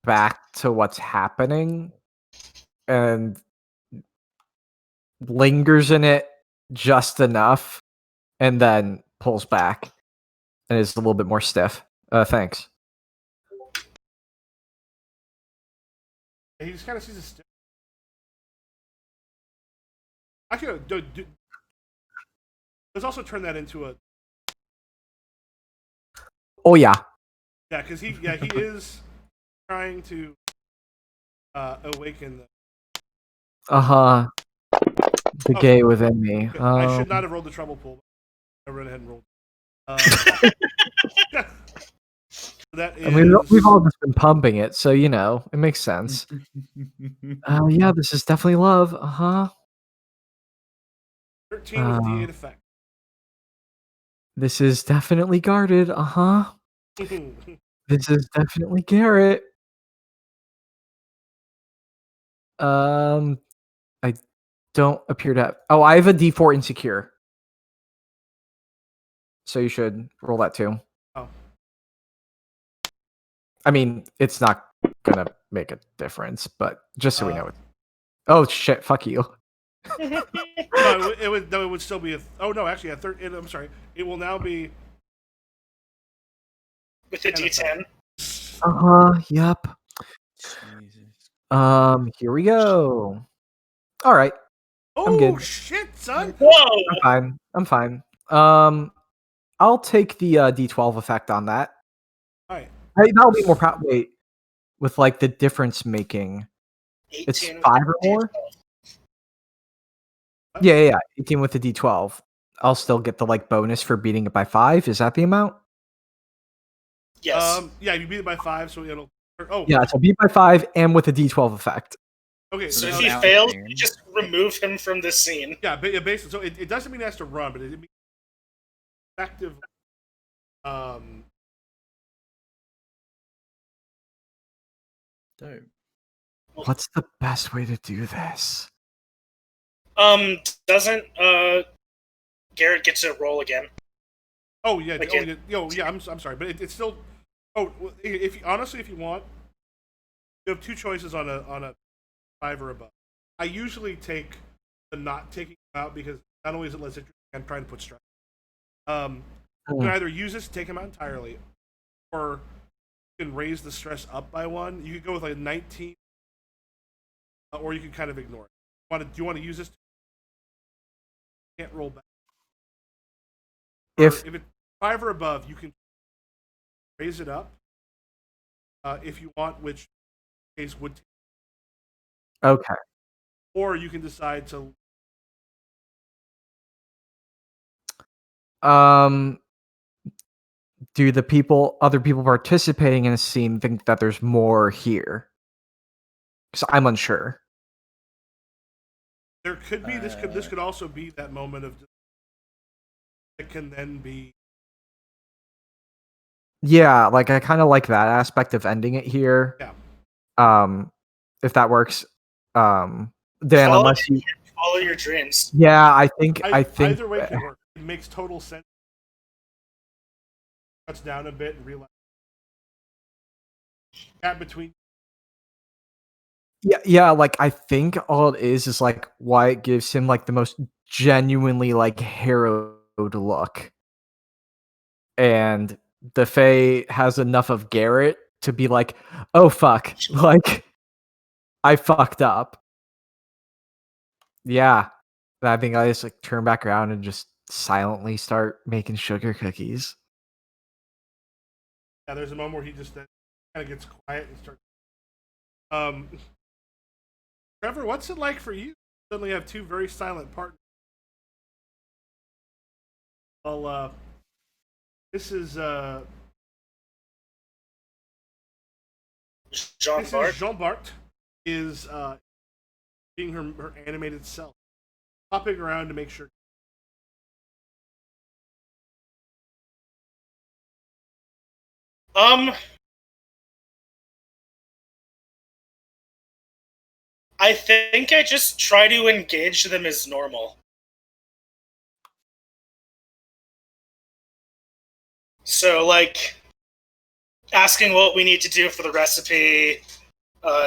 back to what's happening and lingers in it just enough and then pulls back and is a little bit more stiff. Thanks. He just kind of sees a stick. Actually, let's also turn that into a. Oh yeah. Yeah, because he is trying to awaken the the gay within me. Okay. I should not have rolled the trouble pool. I went ahead and rolled. That is... I mean, we've all just been pumping it, so you know it makes sense. Yeah, this is definitely love. 13 with D8 effect. This is definitely guarded. This is definitely Garrett. I don't appear to have... Oh, I have a D4 insecure. So you should roll that too. Oh. I mean, it's not gonna make a difference, but just so we know it. Oh shit! Fuck you. No, it would still be a. Oh no, actually, a third. I'm sorry. It will now be with a D10. Yep. Jesus. Here we go. All right. I'm good. Oh shit, son! Whoa! I'm fine. I'll take the D12 effect on that. All right. That'll be more wait, with like the difference making. It's 5 or more. Yeah. 18 with the D12. I'll still get the like bonus for beating it by 5. Is that the amount? Yes. Yeah, you beat it by 5, so it'll. Oh. Yeah, so beat by 5 and with the D12 effect. Okay, so if he fails, you just remove him from this scene. Yeah, basically, so it doesn't mean he has to run, but it means effective. What's the best way to do this? Doesn't Garrett get to roll again? Oh yeah, I'm sorry, but it's still. Oh, if you want, you have 2 choices on a 5 or above. I usually take the not taking him out because not only is it less interesting, I'm trying to put stress. You can either use this to take him out entirely, or you can raise the stress up by 1. You could go with like a 19, or you can kind of ignore it. Do you want to use this? Can't roll back. If it's 5 or above, you can raise it up if you want, which case would take. Okay. Or you can decide to. Do the other people participating in a scene think that there's more here? Because I'm unsure. There could be this could also be that moment of. It can then be. Yeah, like I kind of like that aspect of ending it here. Yeah. If that works. Dan, unless you follow your dreams. Yeah, I think either way can work. It makes total sense. Cuts down a bit and realize gap between. Yeah, like I think all it is like why it gives him like the most genuinely like harrowed look. and the Fae has enough of Garrett to be like, oh fuck, like I fucked up. Yeah. I think I just like turn back around and just silently start making sugar cookies. Yeah, there's a moment where he just kind of gets quiet and starts. Trevor, what's it like for you? You suddenly have two very silent partners. Well, this is Jean Bart. Jean Bart is being her animated self, hopping around to make sure. I think I just try to engage them as normal. So, like, asking what we need to do for the recipe,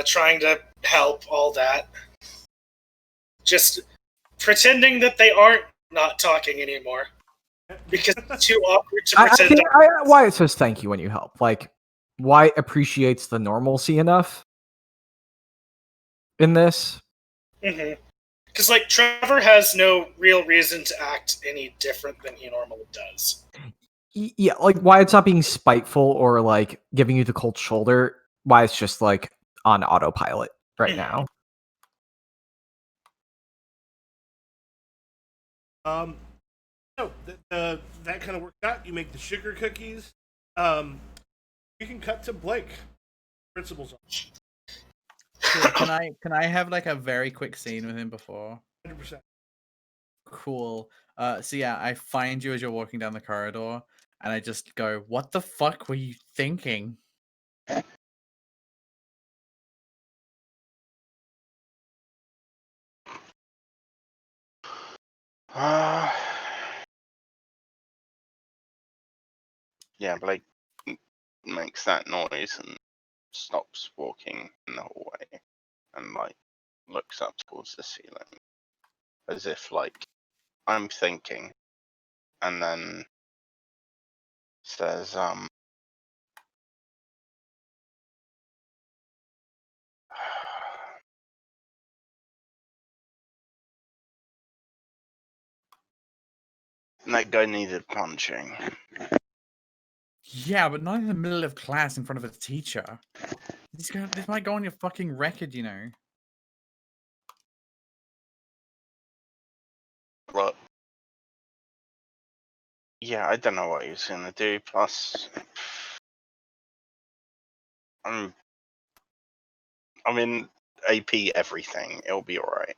trying to help, all that. Just pretending that they aren't not talking anymore. Because it's too awkward to pretend. Wyatt says thank you when you help. Like, Wyatt appreciates the normalcy enough in this. Because, like, Trevor has no real reason to act any different than he normally does. Yeah, like Wyatt's not being spiteful or like giving you the cold shoulder. Wyatt's just like on autopilot right now. No, that kind of worked out. You make the sugar cookies. You can cut to Blake. Principal's on. Sure. Can I have like a very quick scene with him before? 100%. Cool. So yeah, I find you as you're walking down the corridor, and I just go, "What the fuck were you thinking?" Yeah, Blake makes that noise and stops walking in the hallway and like looks up towards the ceiling as if like I'm thinking, and then says that guy needed punching. Yeah, but not in the middle of class in front of a teacher. This might go on your fucking record, you know. Look, yeah, I don't know what he was gonna do. Plus, I'm in AP everything. It'll be alright.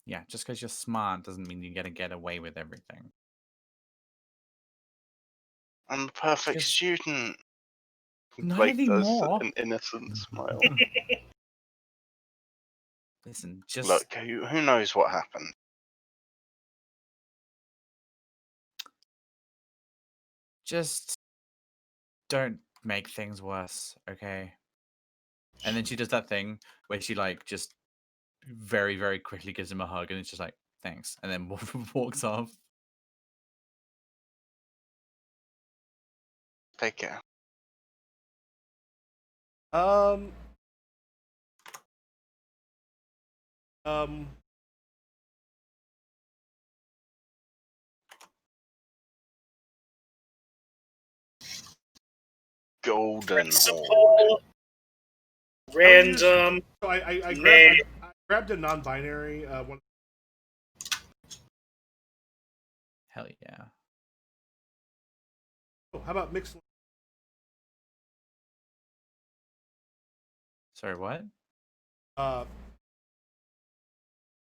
Yeah, just because you're smart doesn't mean you're gonna get away with everything. I'm a perfect student. Not Blake anymore. does an innocent smile. Listen, just look. Who knows what happened? Just don't make things worse, okay? And then she does that thing where she like just very, very quickly gives him a hug, and it's just like, thanks, and then walks off. Take care. Golden Principal, random. So I grabbed a non-binary one. Hell yeah. Oh, how about mixed? Sorry, what? I'd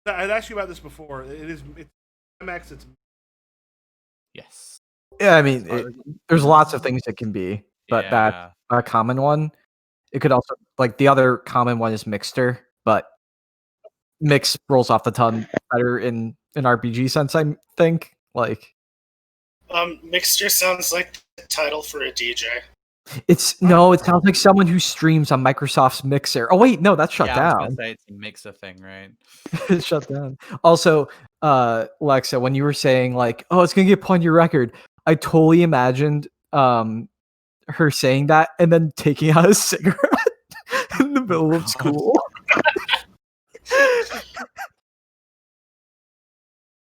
asked you about this before. It's MX. It's Yes. Yeah, I mean, there's lots of things it can be, but that's a common one. It could also, like, the other common one is Mixter, but Mix rolls off the tongue better in an RPG sense, I think. Like, Mixture sounds like the title for a DJ. It's no, it sounds like someone who streams on Microsoft's Mixer. Oh wait, no, that's shut Yeah, I was down. gonna say it's a mixer thing, right? It's shut down. Also, Lexa, when you were saying like, "Oh, it's gonna get put on your record," I totally imagined her saying that and then taking out a cigarette in the middle of God. school.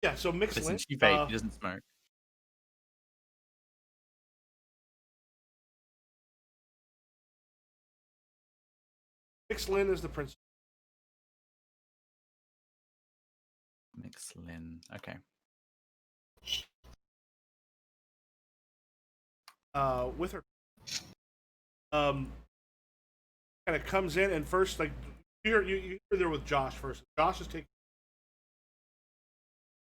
Yeah, so mixed Listen, lint. she vapes, she doesn't smoke. Mixed lint is the principal. Mixlin. Okay. With her, kind of comes in and first like you're there with Josh first. Josh is taking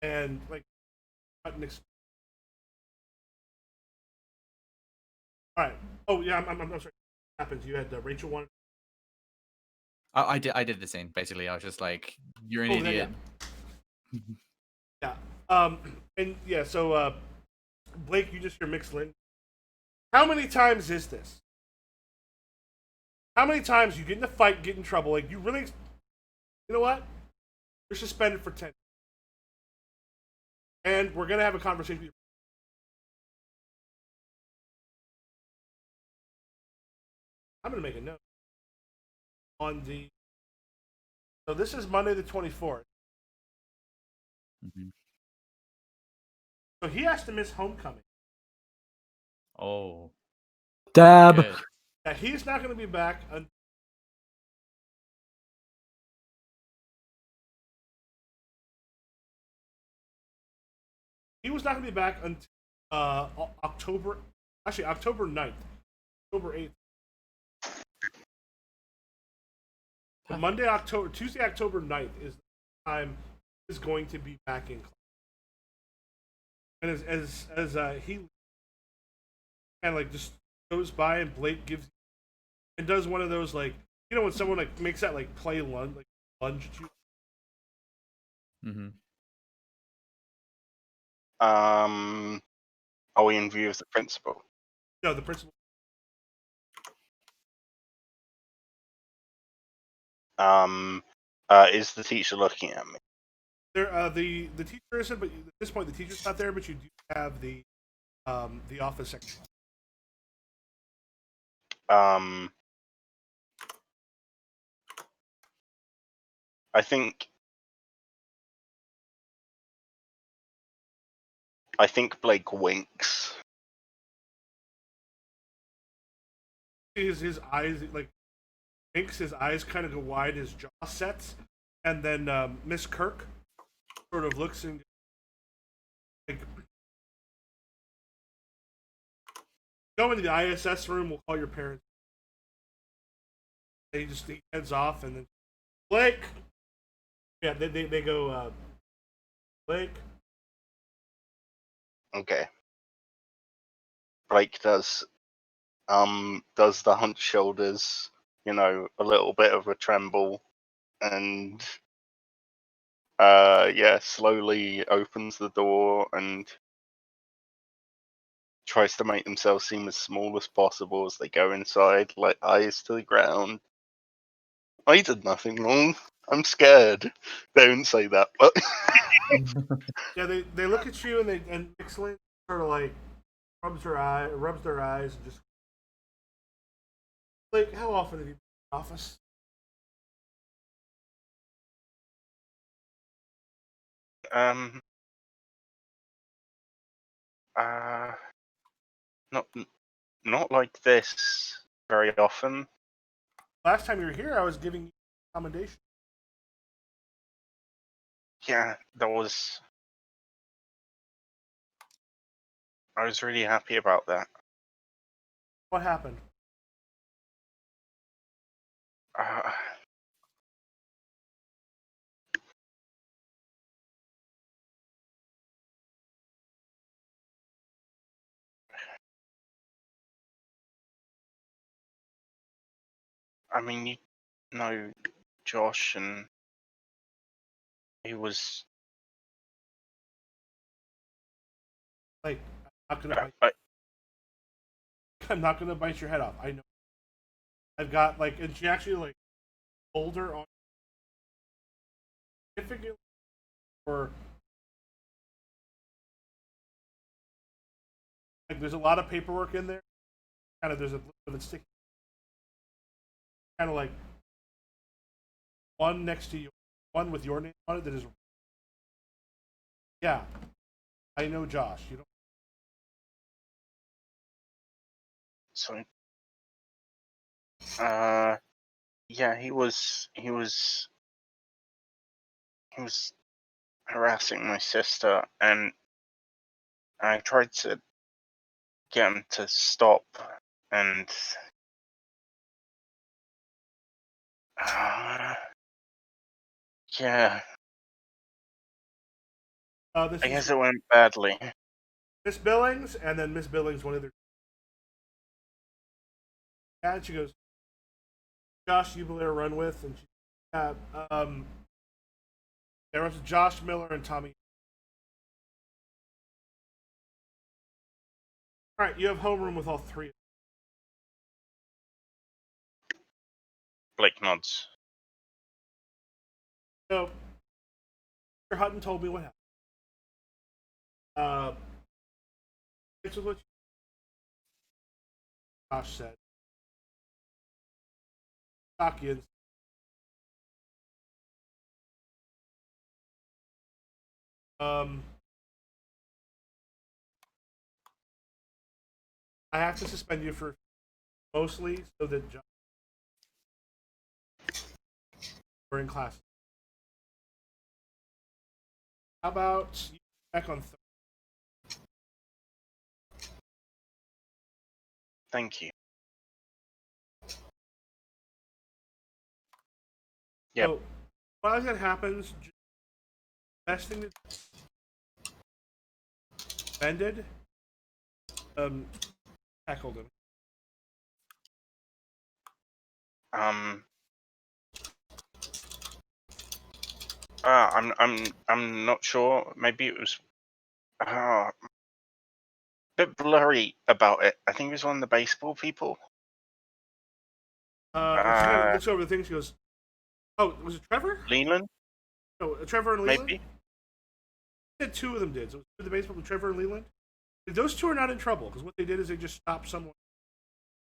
and like all right. Oh yeah, I'm sorry. What happens? You had Rachel one. I did the same. Basically, I was just like, "You're an idiot." Yeah. And yeah. So Blake, you just hear mixed lint. How many times is this? How many times you get in a fight, get in trouble? Like you really, you know what? You're suspended for 10. And we're gonna have a conversation with you. I'm gonna make a note on the. So this is Monday the 24th. Mm-hmm. So he has to miss homecoming. Oh. Dab. Good. Yeah, he's not gonna be back. He was not gonna be back until October. Actually, October 9th. October 8th. Tuesday, October 9th is the time is going to be back in class. And as he kind of like just goes by and Blake gives and does one of those like when someone like makes that like play lunge at you. Mm-hmm. Are we in view of the principal? No, the principal. Is the teacher looking at me? There, the teacher isn't, but at this point the teacher's not there. But you do have the office secretary. I think Blake winks. His eyes like winks. His eyes kind of go wide. His jaw sets, and then Miss Kirk sort of looks and like go into the ISS room. We'll call your parents. He heads off, and then Blake. Yeah, they go Blake. Okay. Blake does the hunched shoulders, a little bit of a tremble, and slowly opens the door and tries to make themselves seem as small as possible as they go inside, like eyes to the ground. I did nothing wrong. I'm scared. Don't say that, but Yeah, they look at you and Mixlin sort of like rubs their eyes, and just like, how often have you been in the office? um, not like this very often. Last time you were here, I was giving you accommodation. Yeah, I was really happy about that. What happened? I mean, you know Josh, and he was Like, how can I? I'm not gonna bite your head off. I know. I've got like, and she actually like older on significant or like there's a lot of paperwork in there. Kind of there's a little bit of sticky. Kind of like one next to you, one with your name on it that is. Yeah, I know Josh. You don't. So, yeah, he was harassing my sister, and I tried to get him to stop, and yeah, This I is guess it went badly. Miss Billings, and then Miss Billings, one of their. And she goes, Josh, you Blair run with, and she, yeah, there was Josh Miller and Tommy. All right, you have homeroom with all three. Blake nods. So, Mr. Hutton told me what happened. This is what Josh said. Shock you. I have to suspend you for mostly so that Josh we're in class. How about you back on Thursday? Thank you. Yep. So, while that happens, best thing to suspended, tackled him. I'm not sure. Maybe it was a bit blurry about it. I think it was one of the baseball people. She kind of looks over the thing. She goes, "Oh, was it Trevor? Leland? No, Trevor and Leland. Maybe. Said two of them did. So it was the baseball with Trevor and Leland. Like, those two are not in trouble because what they did is they just stopped someone.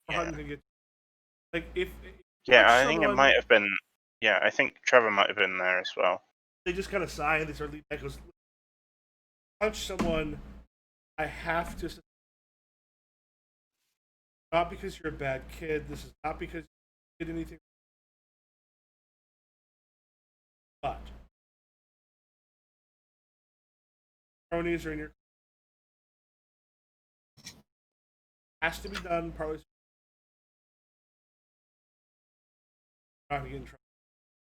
Yeah. To get like if Yeah, I think it might have been. Yeah, I think Trevor might have been there as well. They just kind of sigh and they start leaving. Goes, punch someone. I have to. Not because you're a bad kid. This is not because you did anything. But cronies are in your. Has to be done partly. Not to get in trouble.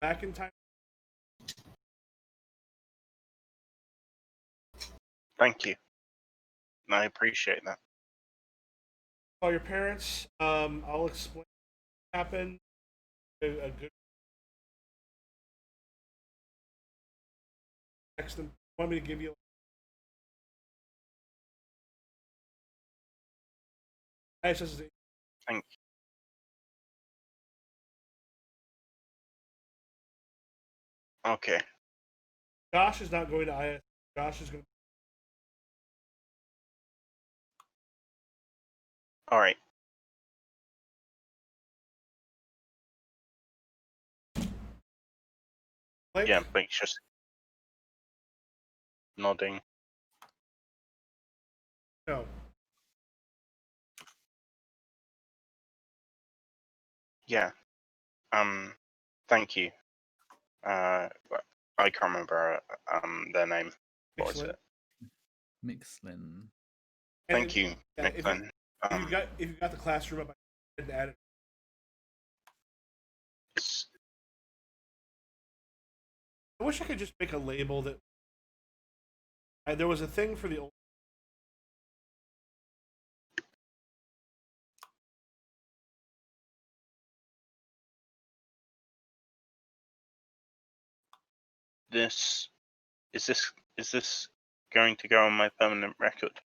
Back in time. Thank you. I appreciate that. Call your parents. I'll explain what happened. A good text them. Want me to give you? Thank you. Okay. Josh is not going to IS. Josh is going to. All right. Blake? Yeah, Blake's just nodding. No. Yeah. Thank you. I can't remember their name. What was it? Mixlin. Thank you, Yeah, Mixlin. If you got the classroom up, I had to add it. I wish I could just make a label that. There was a thing for the old. Is this going to go on my permanent record?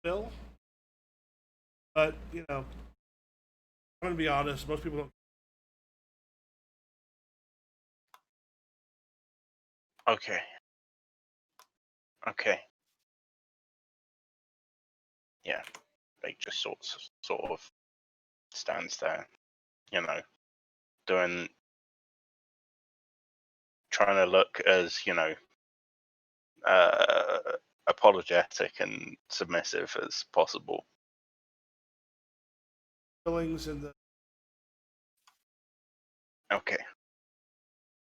will. But, you know, I'm going to be honest, most people don't. Okay. Okay. Yeah. Blake just sort of stands there, you know, trying to look as, you know, apologetic and submissive as possible. Billings and the Okay.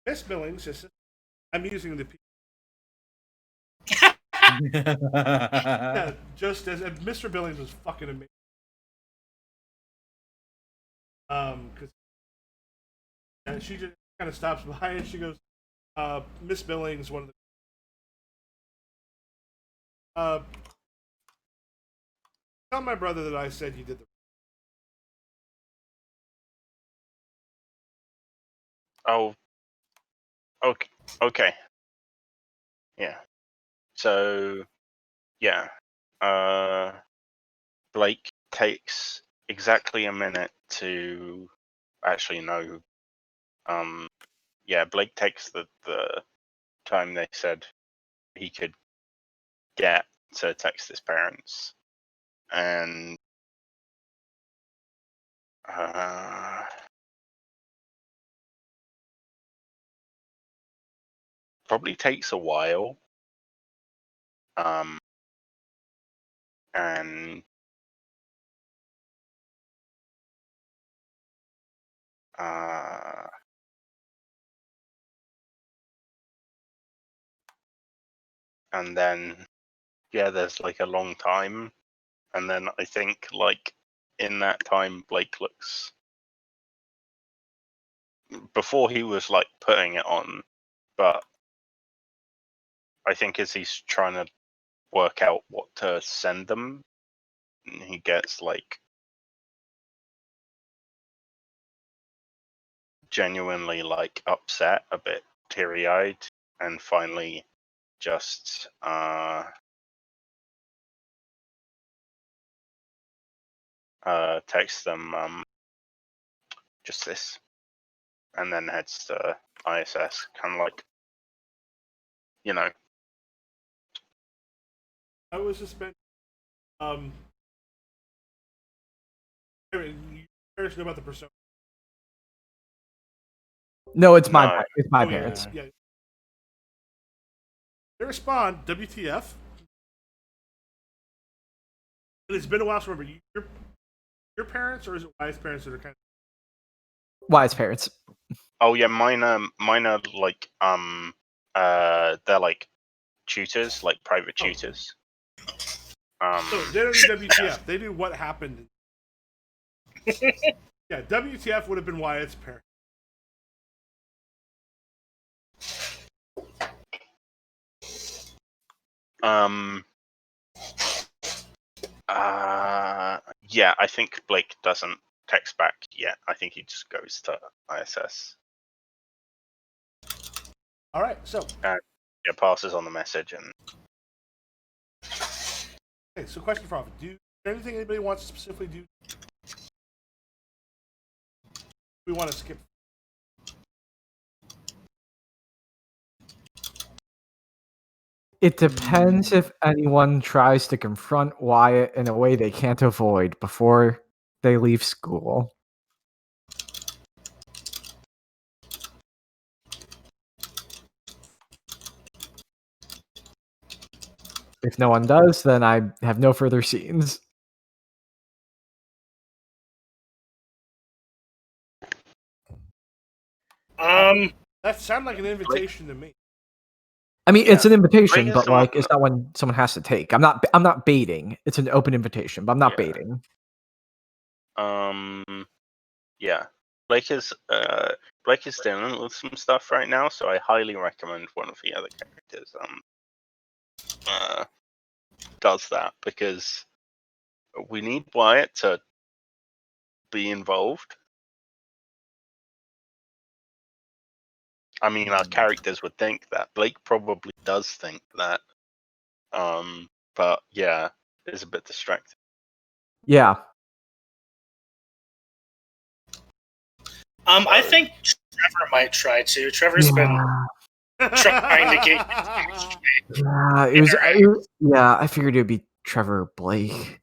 Miss Billings is. I'm using the. Yeah, just as Mr. Billings was fucking amazing. Because she just kind of stops by and she goes, Miss Billings, one of the. Tell my brother that I said you did the. Oh. Okay. Okay. Yeah. So, yeah. Blake takes exactly a minute to actually know. Yeah, Blake takes the time they said he could get to text his parents, and probably takes a while. And and then yeah, there's like a long time, and then I think like in that time Blake looks, before he was like putting it on, but I think as he's trying to work out what to send them, he gets like genuinely like upset, a bit teary-eyed, and finally just texts them just this, and then heads to ISS, kind of like, you know. I was suspended. You parents know about the persona. No, it's my No. parents. Yeah. They respond, WTF? And it's been a while, so remember, your parents, or is it Wyatt's parents that are kind of. Wyatt's parents. Oh yeah, mine are like they're like tutors, like private tutors. So they don't do WTF. They do what happened. Yeah, WTF would have been Wyatt's parents. Yeah, I think Blake doesn't text back yet. I think he just goes to ISS. All right, so. Yeah, passes on the message and. Okay, so question for Alpha. Do anything anybody wants to specifically do? We want to skip. It depends if anyone tries to confront Wyatt in a way they can't avoid before they leave school. If no one does, then I have no further scenes. That sounded like an invitation to me. I mean, it's an invitation, Blake but is like, on- it's not one someone has to take. I'm not baiting. It's an open invitation, but I'm not Yeah. baiting. Yeah. Blake is dealing with some stuff right now, so I highly recommend one of the other characters does that, because we need Wyatt to be involved. I mean, our characters would think that. Blake probably does think that. But yeah, is a bit distracting. Yeah. I think Trevor might try to. Trevor's been trying to get. Yeah, yeah, I figured it'd be Trevor Blake.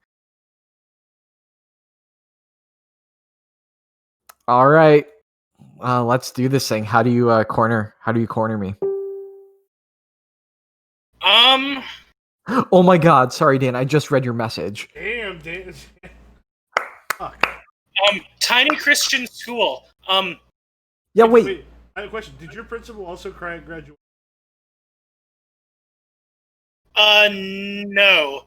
All right, let's do this thing. How do you corner? How do you corner me? Oh my God! Sorry, Dan. I just read your message. Damn, Dan. Fuck. Tiny Christian school. Yeah, wait. I have a question. Did your principal also cry at graduation? No.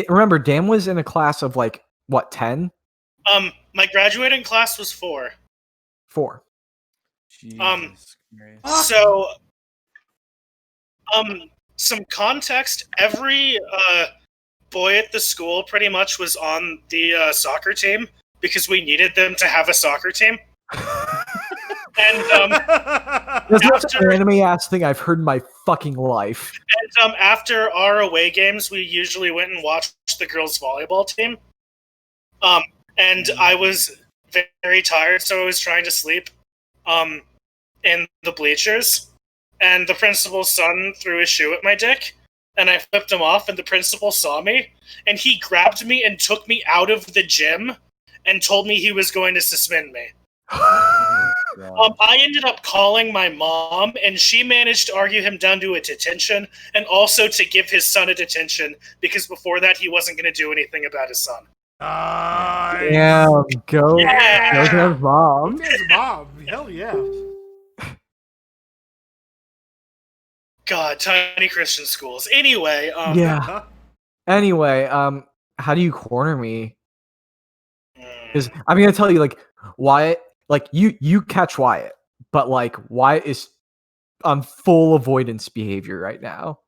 Remember, Dan was in a class of like what, 10? My graduating class was 4. 4. Jesus so, some context. Every boy at the school pretty much was on the soccer team because we needed them to have a soccer team. And that's the most anime ass thing I've heard in my fucking life. And after our away games, we usually went and watched the girls' volleyball team. And I was very tired, so I was trying to sleep in the bleachers. And the principal's son threw his shoe at my dick, and I flipped him off, and the principal saw me, and he grabbed me and took me out of the gym and told me he was going to suspend me. I ended up calling my mom, and she managed to argue him down to a detention, and also to give his son a detention, because before that he wasn't going to do anything about his son. Nice. Damn, go. Yeah. Go to his mom. Go to his mom. Hell yeah. God, tiny Christian schools. Anyway, yeah. Anyway, how do you corner me? Because I'm gonna tell you, like, Wyatt, like you catch Wyatt, but like Wyatt is on full avoidance behavior right now.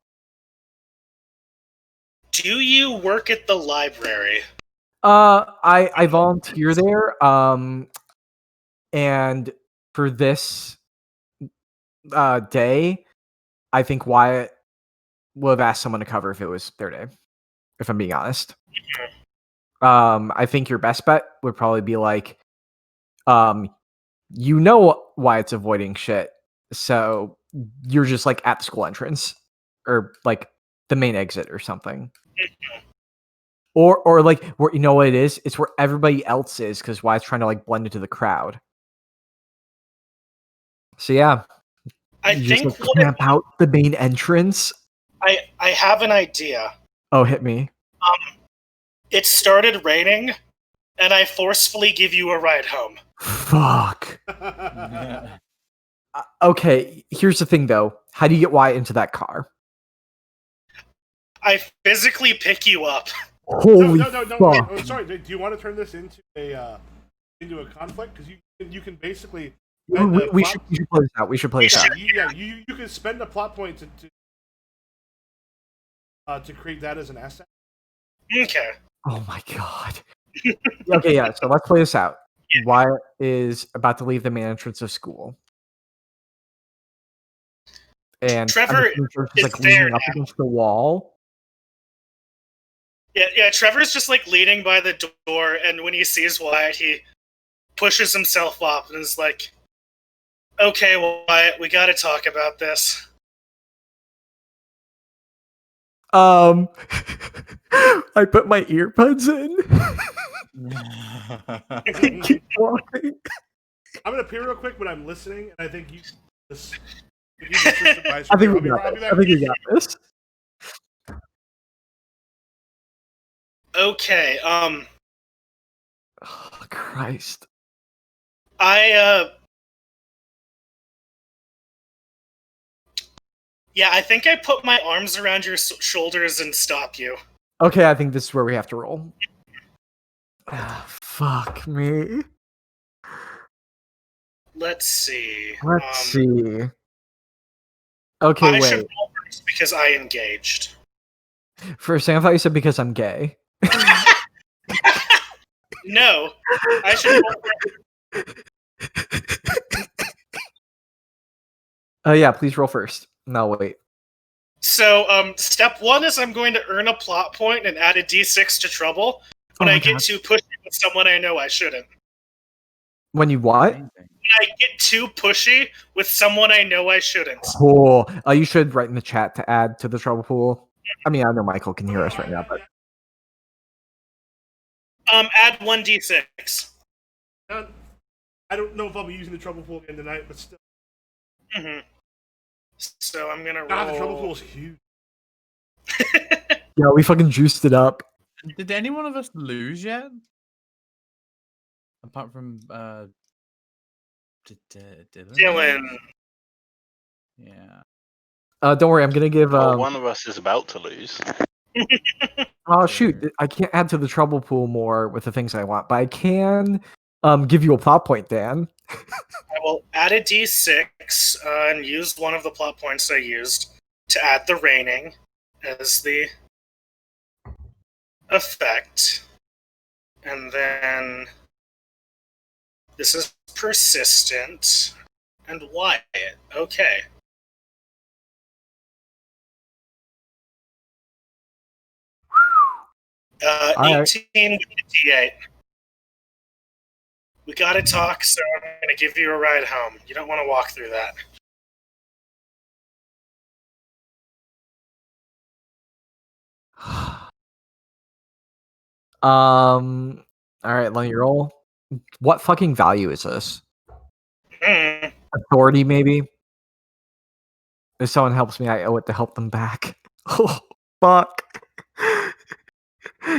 Do you work at the library? I volunteer there. And for this day, I think Wyatt would have asked someone to cover if it was their day, if I'm being honest. I think your best bet would probably be like, you know Wyatt's avoiding shit, so you're just like at the school entrance or like the main exit or something. Or like where, you know what it is? It's where everybody else is because Wyatt's trying to like blend into the crowd. So yeah, I think just like camp out the main entrance. I have an idea. Oh, hit me. It started raining, and I forcefully give you a ride home. Fuck. Okay, here's the thing though. How do you get Wyatt into that car? I physically pick you up. Holy no, fuck. Oh, sorry. Do you want to turn this into a conflict? Because you can basically. We should play this out. We should play this out. Yeah, you can spend a plot point to create that as an asset. Okay. Oh my god. Okay, yeah. So let's play this out. Wyatt is about to leave the main entrance of school, and Trevor is like there leaning up against the wall. Yeah. Trevor's just like leaning by the door, and when he sees Wyatt, he pushes himself up and is like, "Okay, Wyatt, we got to talk about this." I put my earbuds in. Keep walking. I'm gonna peer real quick, but I'm listening, and I think you. I think we got this. I think we got this. Okay. Oh, Christ. Yeah, I think I put my arms around your shoulders and stop you. Okay, I think this is where we have to roll. Fuck me. Let's see. Let's see. Okay, I wait. should roll first because I engaged. For a second, I thought you said because I'm gay. No, I should roll first. Oh yeah, please roll first. No, wait. So, step 1 is I'm going to earn a plot point and add a d6 to trouble when I get too pushy with someone I know I shouldn't. When you what? When I get too pushy with someone I know I shouldn't. Cool. You should write in the chat to add to the trouble pool. I mean, I know Michael can hear us right now, but add 1d6. I don't know if I'll be using the trouble pool again tonight, but still. Mm-hmm. So I'm gonna roll. God, the trouble pool's huge. yeah, we fucking juiced it up. Did any one of us lose yet? Apart from Dylan. Yeah. Don't worry, I'm gonna give. Well, one of us is about to lose. Oh shoot! I can't add to the trouble pool more with the things I want, but I can give you a plot point, Dan. I will add a d6 and use one of the plot points I used to add the raining as the effect. And then this is persistent and Wyatt. Okay. Right. 18 with the D8. We gotta talk, so I'm gonna give you a ride home. You don't want to walk through that. All right, let me roll. What fucking value is this? Hmm. Authority, maybe? If someone helps me, I owe it to help them back. Oh, fuck.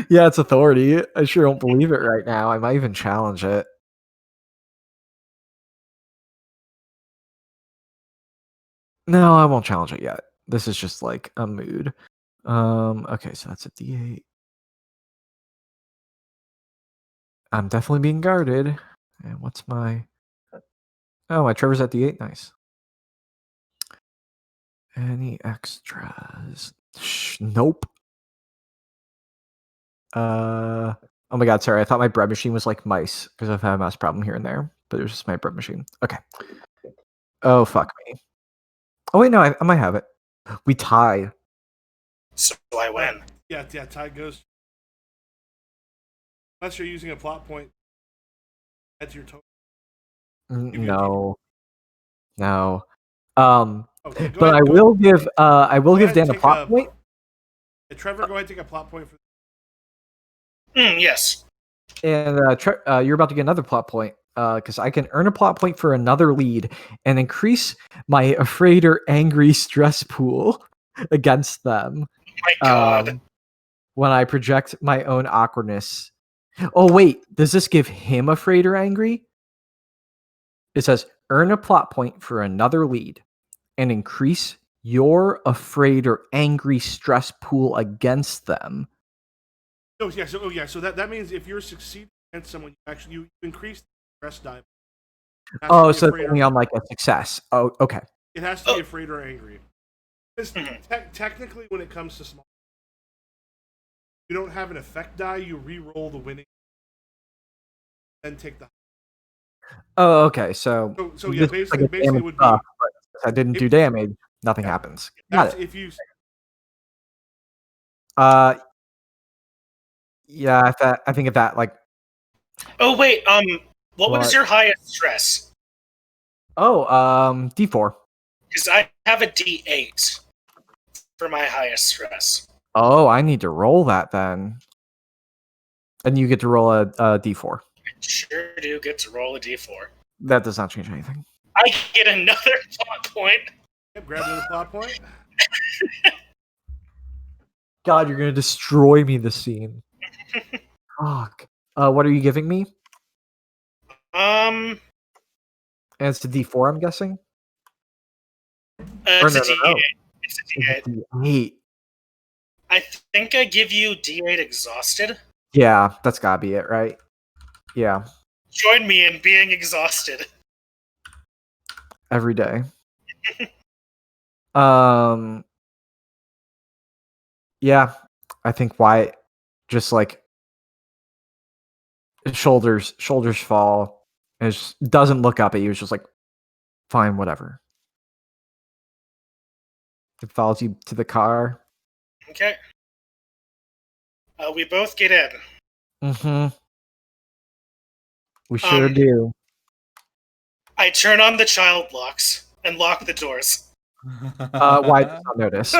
Yeah, it's authority. I sure don't believe it right now. I might even challenge it. No, I won't challenge it yet. This is just like a mood. Okay, so that's a D8. I'm definitely being guarded. And what's my... Oh, my Trevor's at D8. Nice. Any extras? Nope. Oh my god, sorry. I thought my bread machine was like mice because I've had a mouse problem here and there, but it was just my bread machine. Okay. Oh, fuck me. Oh, wait, no, I might have it. We tie. So I win. Yeah, tie goes. Unless you're using a plot point. That's your total. No. No. Okay, but I will give Dan a plot point. Hey, Trevor, go ahead and take a plot point for. Yes. And you're about to get another plot point because I can earn a plot point for another lead and increase my afraid or angry stress pool against them. Oh my god. When I project my own awkwardness. Oh, wait. Does this give him afraid or angry? It says, earn a plot point for another lead and increase your afraid or angry stress pool against them. Oh yeah, so that means if you're succeeding against someone, you increase the stress die. Oh, so it's only on like a success. Oh, okay. It has to be afraid or angry. Because technically, when it comes to small, you don't have an effect die. You re-roll the winning, then take the. Oh, okay. So yeah, basically it would be. I didn't do damage. Nothing happens. Got it. If you. Yeah, I think if that like. Oh wait, what was your highest stress? Oh, D4. Because I have a D8 for my highest stress. Oh, I need to roll that then. And you get to roll a D4. I sure do get to roll a D4. That does not change anything. I get another plot point. Yep, grab another plot point. God, you're gonna destroy me this scene. Fuck. What are you giving me? And it's a D4, I'm guessing. It's a D8. It's a D8. I think I give you D8 exhausted. Yeah, that's gotta be it, right? Yeah. Join me in being exhausted. Every day. Yeah, I think Wyatt just like his shoulders fall and just doesn't look up at you. It's just like, fine, whatever. It follows you to the car. Okay. We both get in. Mm-hmm. We sure do. I turn on the child locks and lock the doors. Why does not notice?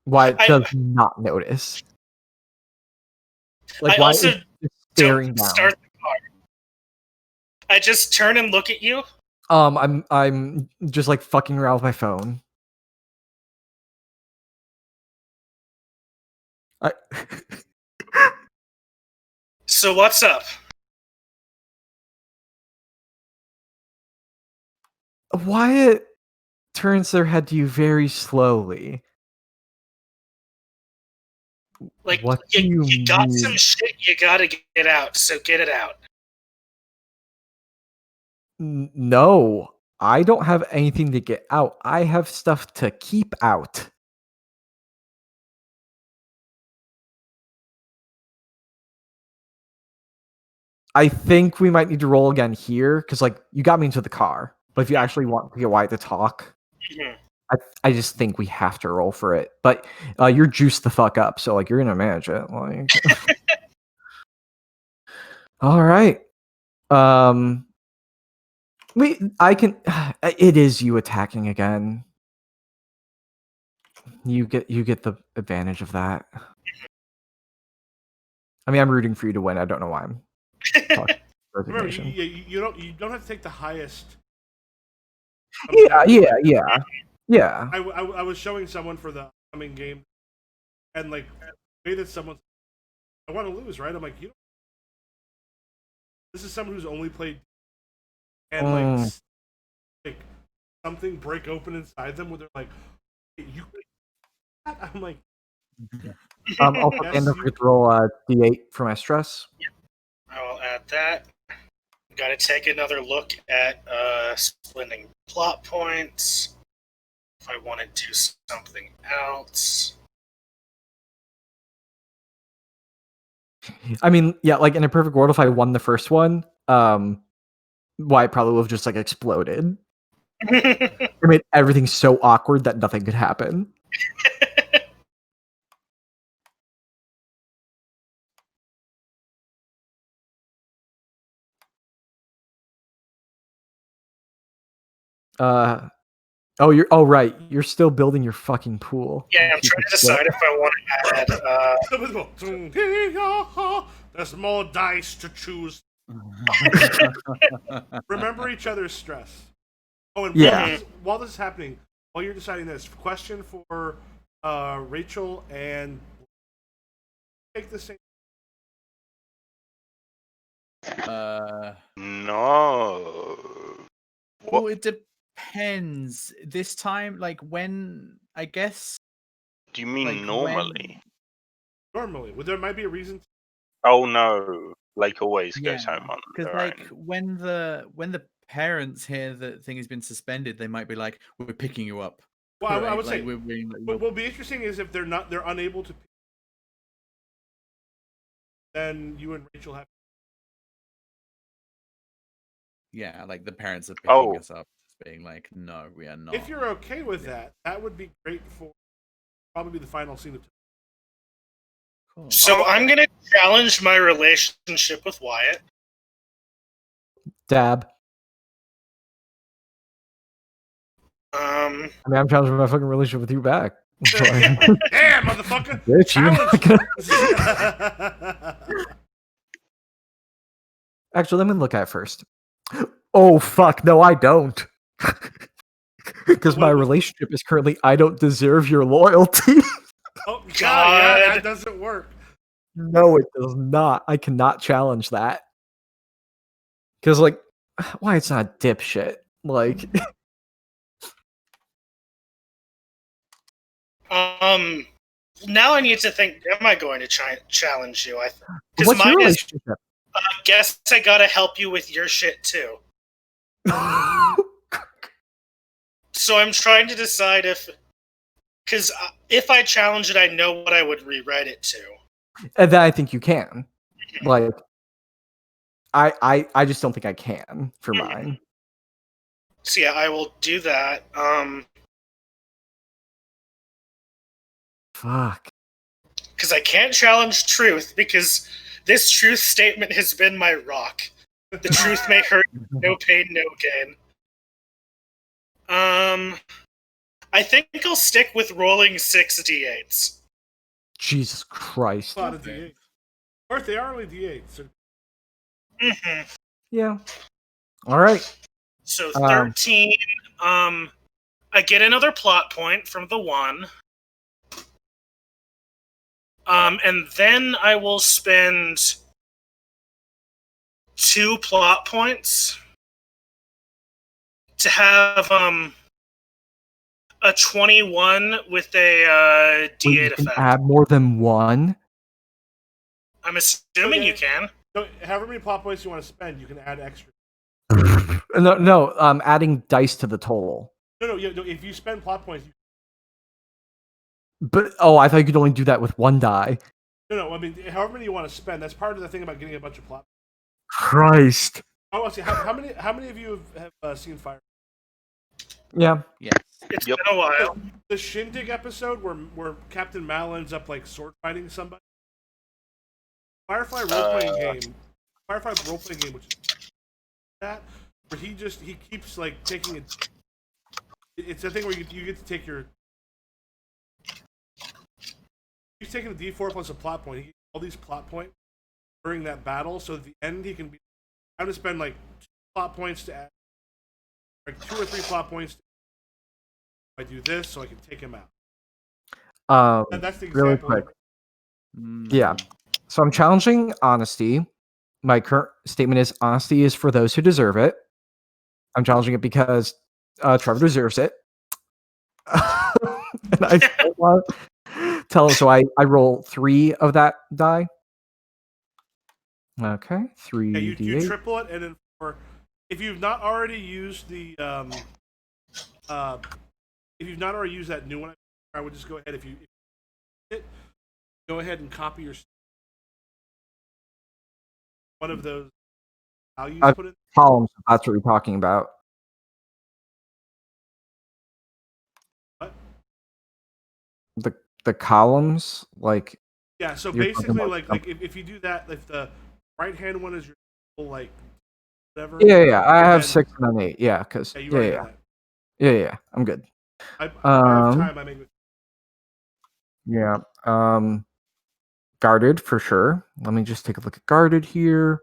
Why it does not notice? Like, I why also is it just staring don't down? start the car. I just turn and look at you. I'm just like fucking around with my phone. So what's up? Wyatt turns their head to you very slowly. Like, What do you got mean? some shit you gotta get out, so get it out. No, I don't have anything to get out. I have stuff to keep out. I think we might need to roll again here because, like, you got me into the car. But if you actually want to get Wyatt to talk, Mhm. I just think we have to roll for it. But you're juiced the fuck up, so like you're gonna manage it. Like, all right. I can. It is you attacking again. You get the advantage of that. I mean, I'm rooting for you to win. I don't know why I'm talking Remember, resignation. you don't have to take the highest. Yeah. I was showing someone for the upcoming game, and like the way that someone, I want to lose, right? I'm like, this is someone who's only played, and like something break open inside them where they're like, hey, you. I'm like, Also, yes, don't forget to roll D8 for my stress. I will add that. Gotta take another look at splitting plot points. If I want to do something else. I mean, yeah, like in a perfect world, if I won the first one, Wyatt probably would have just like exploded. It made everything so awkward that nothing could happen. Oh right, you're still building your fucking pool. Yeah, I'm trying to decide if I want to add. There's more dice to choose. Remember each other's stress. Oh, and while this is happening, while you're deciding this, question for Rachel and take the same. No. Well, it depends. This time, like when I guess. Do you mean like, normally? Normally, well, there might be a reason. Oh no! Like always goes home on because their like own. when the parents hear that thing has been suspended, they might be like, "We're picking you up." Well, right? I would like, say what will be interesting is if they're unable to. Then you and Rachel have. Yeah, like the parents are picking us up, being like, "No, we are not." If you're okay with that, that would be great for probably the final scene of. Cool. So I'm gonna challenge my relationship with Wyatt. Dab. I mean, I'm challenging my fucking relationship with you back. Yeah, motherfucker! Bitch, Actually, let me look at it first. Oh fuck! No, I don't. Because my relationship is currently, I don't deserve your loyalty. Oh God! Yeah, that doesn't work. No, it does not. I cannot challenge that. Because, like, why it's not a dipshit? Like, now I need to think. Am I going to challenge you? what's your relationship? I guess I gotta help you with your shit too. So I'm trying to decide because if I challenge it, I know what I would rewrite it to. And then I think you can. Like, I just don't think I can for mine. So yeah, I will do that. Fuck. Because I can't challenge truth, because this truth statement has been my rock. The truth may hurt, no pain, no gain. I think I'll stick with rolling 6 d8s. Jesus Christ. A lot of D8s. Or if they are only D8s. So... Mm-hmm. Yeah. All right. So 13. I get another plot point from the 1. And then I will spend 2 plot points to have a 21 with a D8 you can effect. add more than one? I'm assuming you can. So however many plot points you want to spend, you can add extra. No, adding dice to the total. No, if you spend plot points... But, I thought you could only do that with one die. No, I mean, however many you want to spend, that's part of the thing about getting a bunch of plot points. Christ. I want to see, how many of you have seen Fire? Yeah. Yes. It's been a while. The Shindig episode where Captain Mal ends up like sword fighting somebody. Firefly role-playing game, which is that, where he keeps like taking it. It's a thing where you get to take your. He's taking a D4 plus a plot point. He gets all these plot points during that battle, so at the end he can be. I'm gonna spend like 2 plot points to add, like 2 or 3 plot points. I do this, so I can take him out. And that's the example. Really quick. Yeah. So I'm challenging honesty. My current statement is honesty is for those who deserve it. I'm challenging it because Trevor deserves it. And I still want to tell him, so I roll 3 of that die. Okay, 3 Yeah, you D8. triple it, and then if you've not already used the if you've not already used that new one, I would just go ahead. If you go ahead and copy your one of those values. Put in columns. That's what you're talking about. What? The columns, like. Yeah. So basically, like if you do that, if the right hand one is your like whatever. Yeah. I have 6 and then 8. Yeah, because yeah. I'm good. I have time. I make it. Yeah. Guarded for sure. Let me just take a look at guarded here.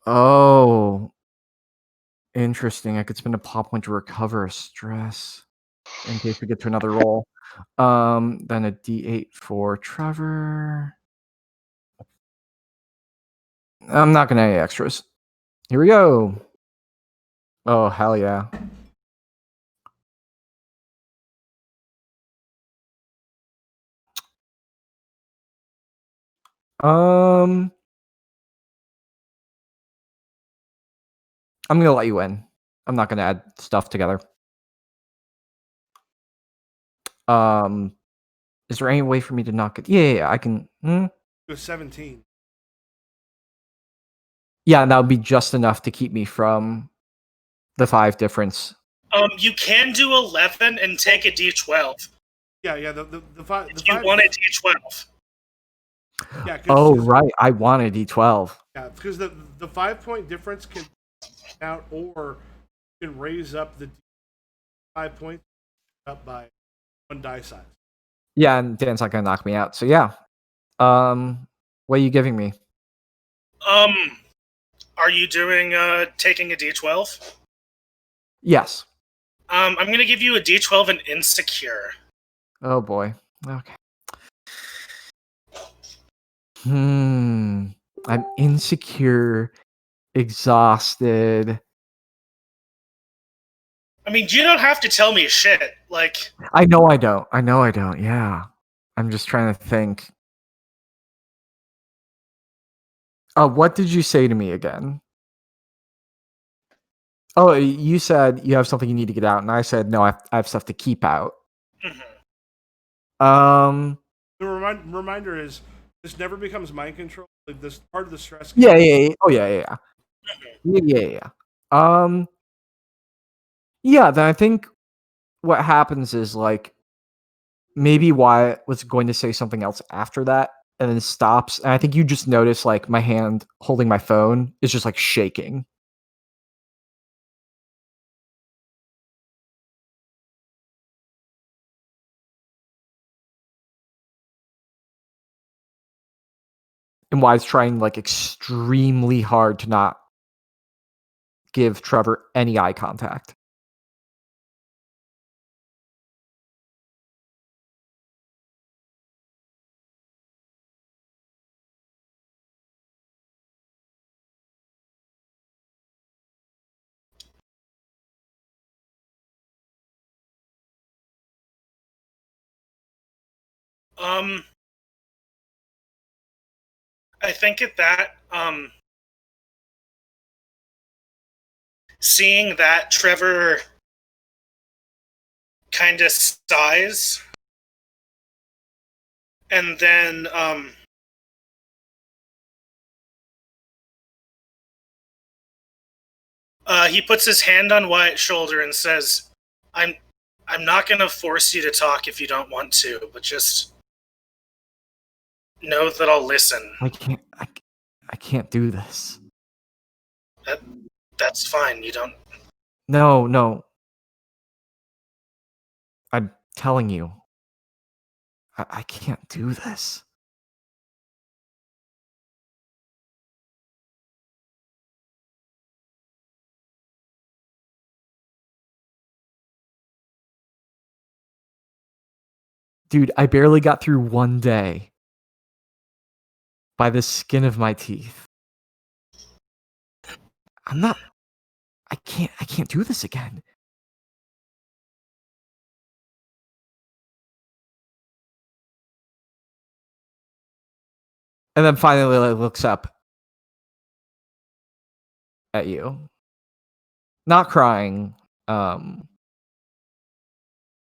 Oh, interesting. I could spend a pop point to recover a stress in case we get to another roll. Then a D8 for Trevor. I'm not gonna add extras. Here we go. Oh, hell yeah. I'm gonna let you in. I'm not gonna add stuff together. Is there any way for me to not get? Yeah, I can. It was 17. Yeah, that would be just enough to keep me from the 5 difference. You can do 11 and take a D12. Yeah. The 5. If you want a D12. Yeah. Oh, right. I want a D12. Yeah, because the 5-point difference can out or can raise up the 5 points up by 1 die size. Yeah, and Dan's not gonna knock me out. So yeah. What are you giving me? Are you doing taking a D12? Yes. I'm gonna give you a D12 and insecure. Oh boy. Okay. I'm insecure, exhausted. I mean, you don't have to tell me shit. Like, I know I don't. Yeah. I'm just trying to think. What did you say to me again? Oh, you said you have something you need to get out, and I said no. I have stuff to keep out. The reminder is this never becomes mind control. Like this part of the stress. Yeah. Oh yeah. Yeah. Yeah. Then I think what happens is, like, maybe Wyatt was going to say something else after that, and then stops, and I think you just notice, like, my hand holding my phone is just, like, shaking. And Wyatt's trying, like, extremely hard to not give Trevor any eye contact. I think at that, seeing that, Trevor kind of sighs, and then, he puts his hand on Wyatt's shoulder and says, I'm not going to force you to talk if you don't want to, but just know that I'll listen. I can't do this. That's fine. You don't. No. I'm telling you. I can't do this. Dude, I barely got through one day by the skin of my teeth. I can't do this again. And then finally, like, looks up at you. Not crying,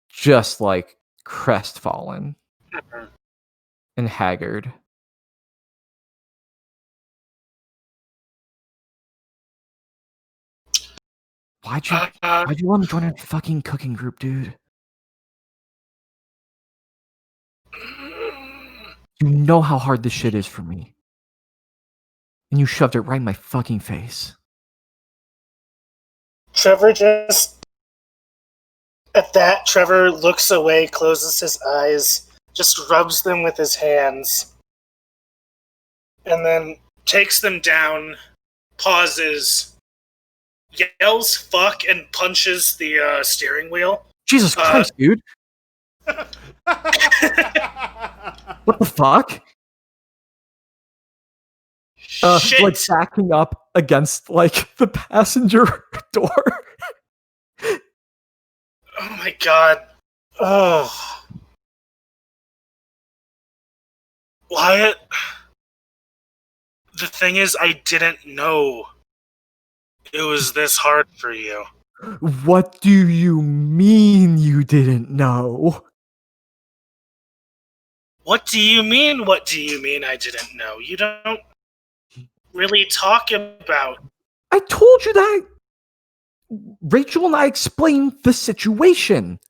just, like, crestfallen and haggard. Why'd you let me join a fucking cooking group, dude? You know how hard this shit is for me. And you shoved it right in my fucking face. Trevor just... At that, Trevor looks away, closes his eyes, just rubs them with his hands, and then takes them down, pauses, yells fuck, and punches the steering wheel. Jesus Christ, dude. What the fuck? Shit. Like, backing up against, like, the passenger door. Oh my god. Oh. Wyatt, the thing is, I didn't know it was this hard for you. What do you mean you didn't know? What do you mean I didn't know? You don't really talk about... I told you that. Rachel and I explained the situation.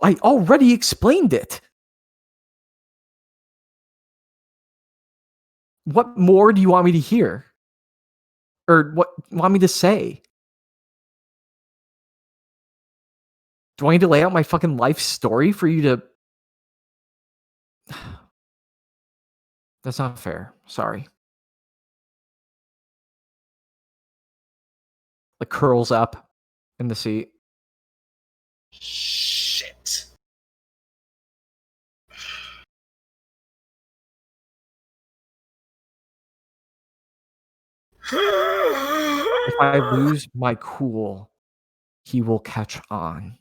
I already explained it. What more do you want me to hear? Or what you want me to say? Do I need to lay out my fucking life story for you to... That's not fair. Sorry. Like, curls up in the seat. Shit. If I lose my cool, he will catch on.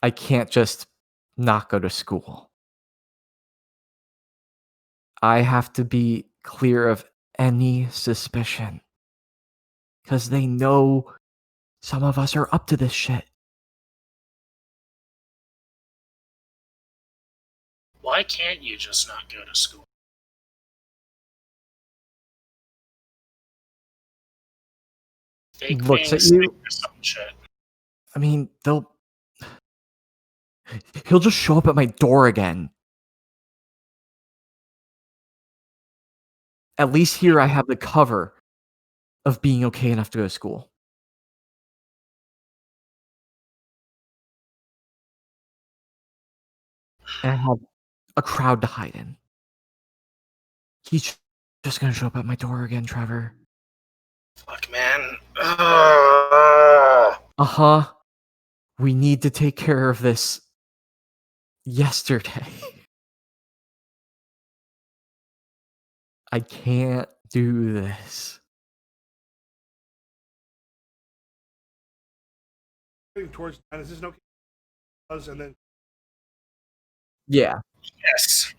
I can't just not go to school. I have to be clear of any suspicion. Because they know some of us are up to this shit. Why can't you just not go to school? Fake looks being at sick you. or some shit. I mean, he'll just show up at my door again. At least here I have the cover of being okay enough to go to school. And I have a crowd to hide in. He's just gonna show up at my door again, Trevor. Fuck, man. Uh-huh. We need to take care of this yesterday. I can't do this. Towards is this no? And then Yeah. Yes.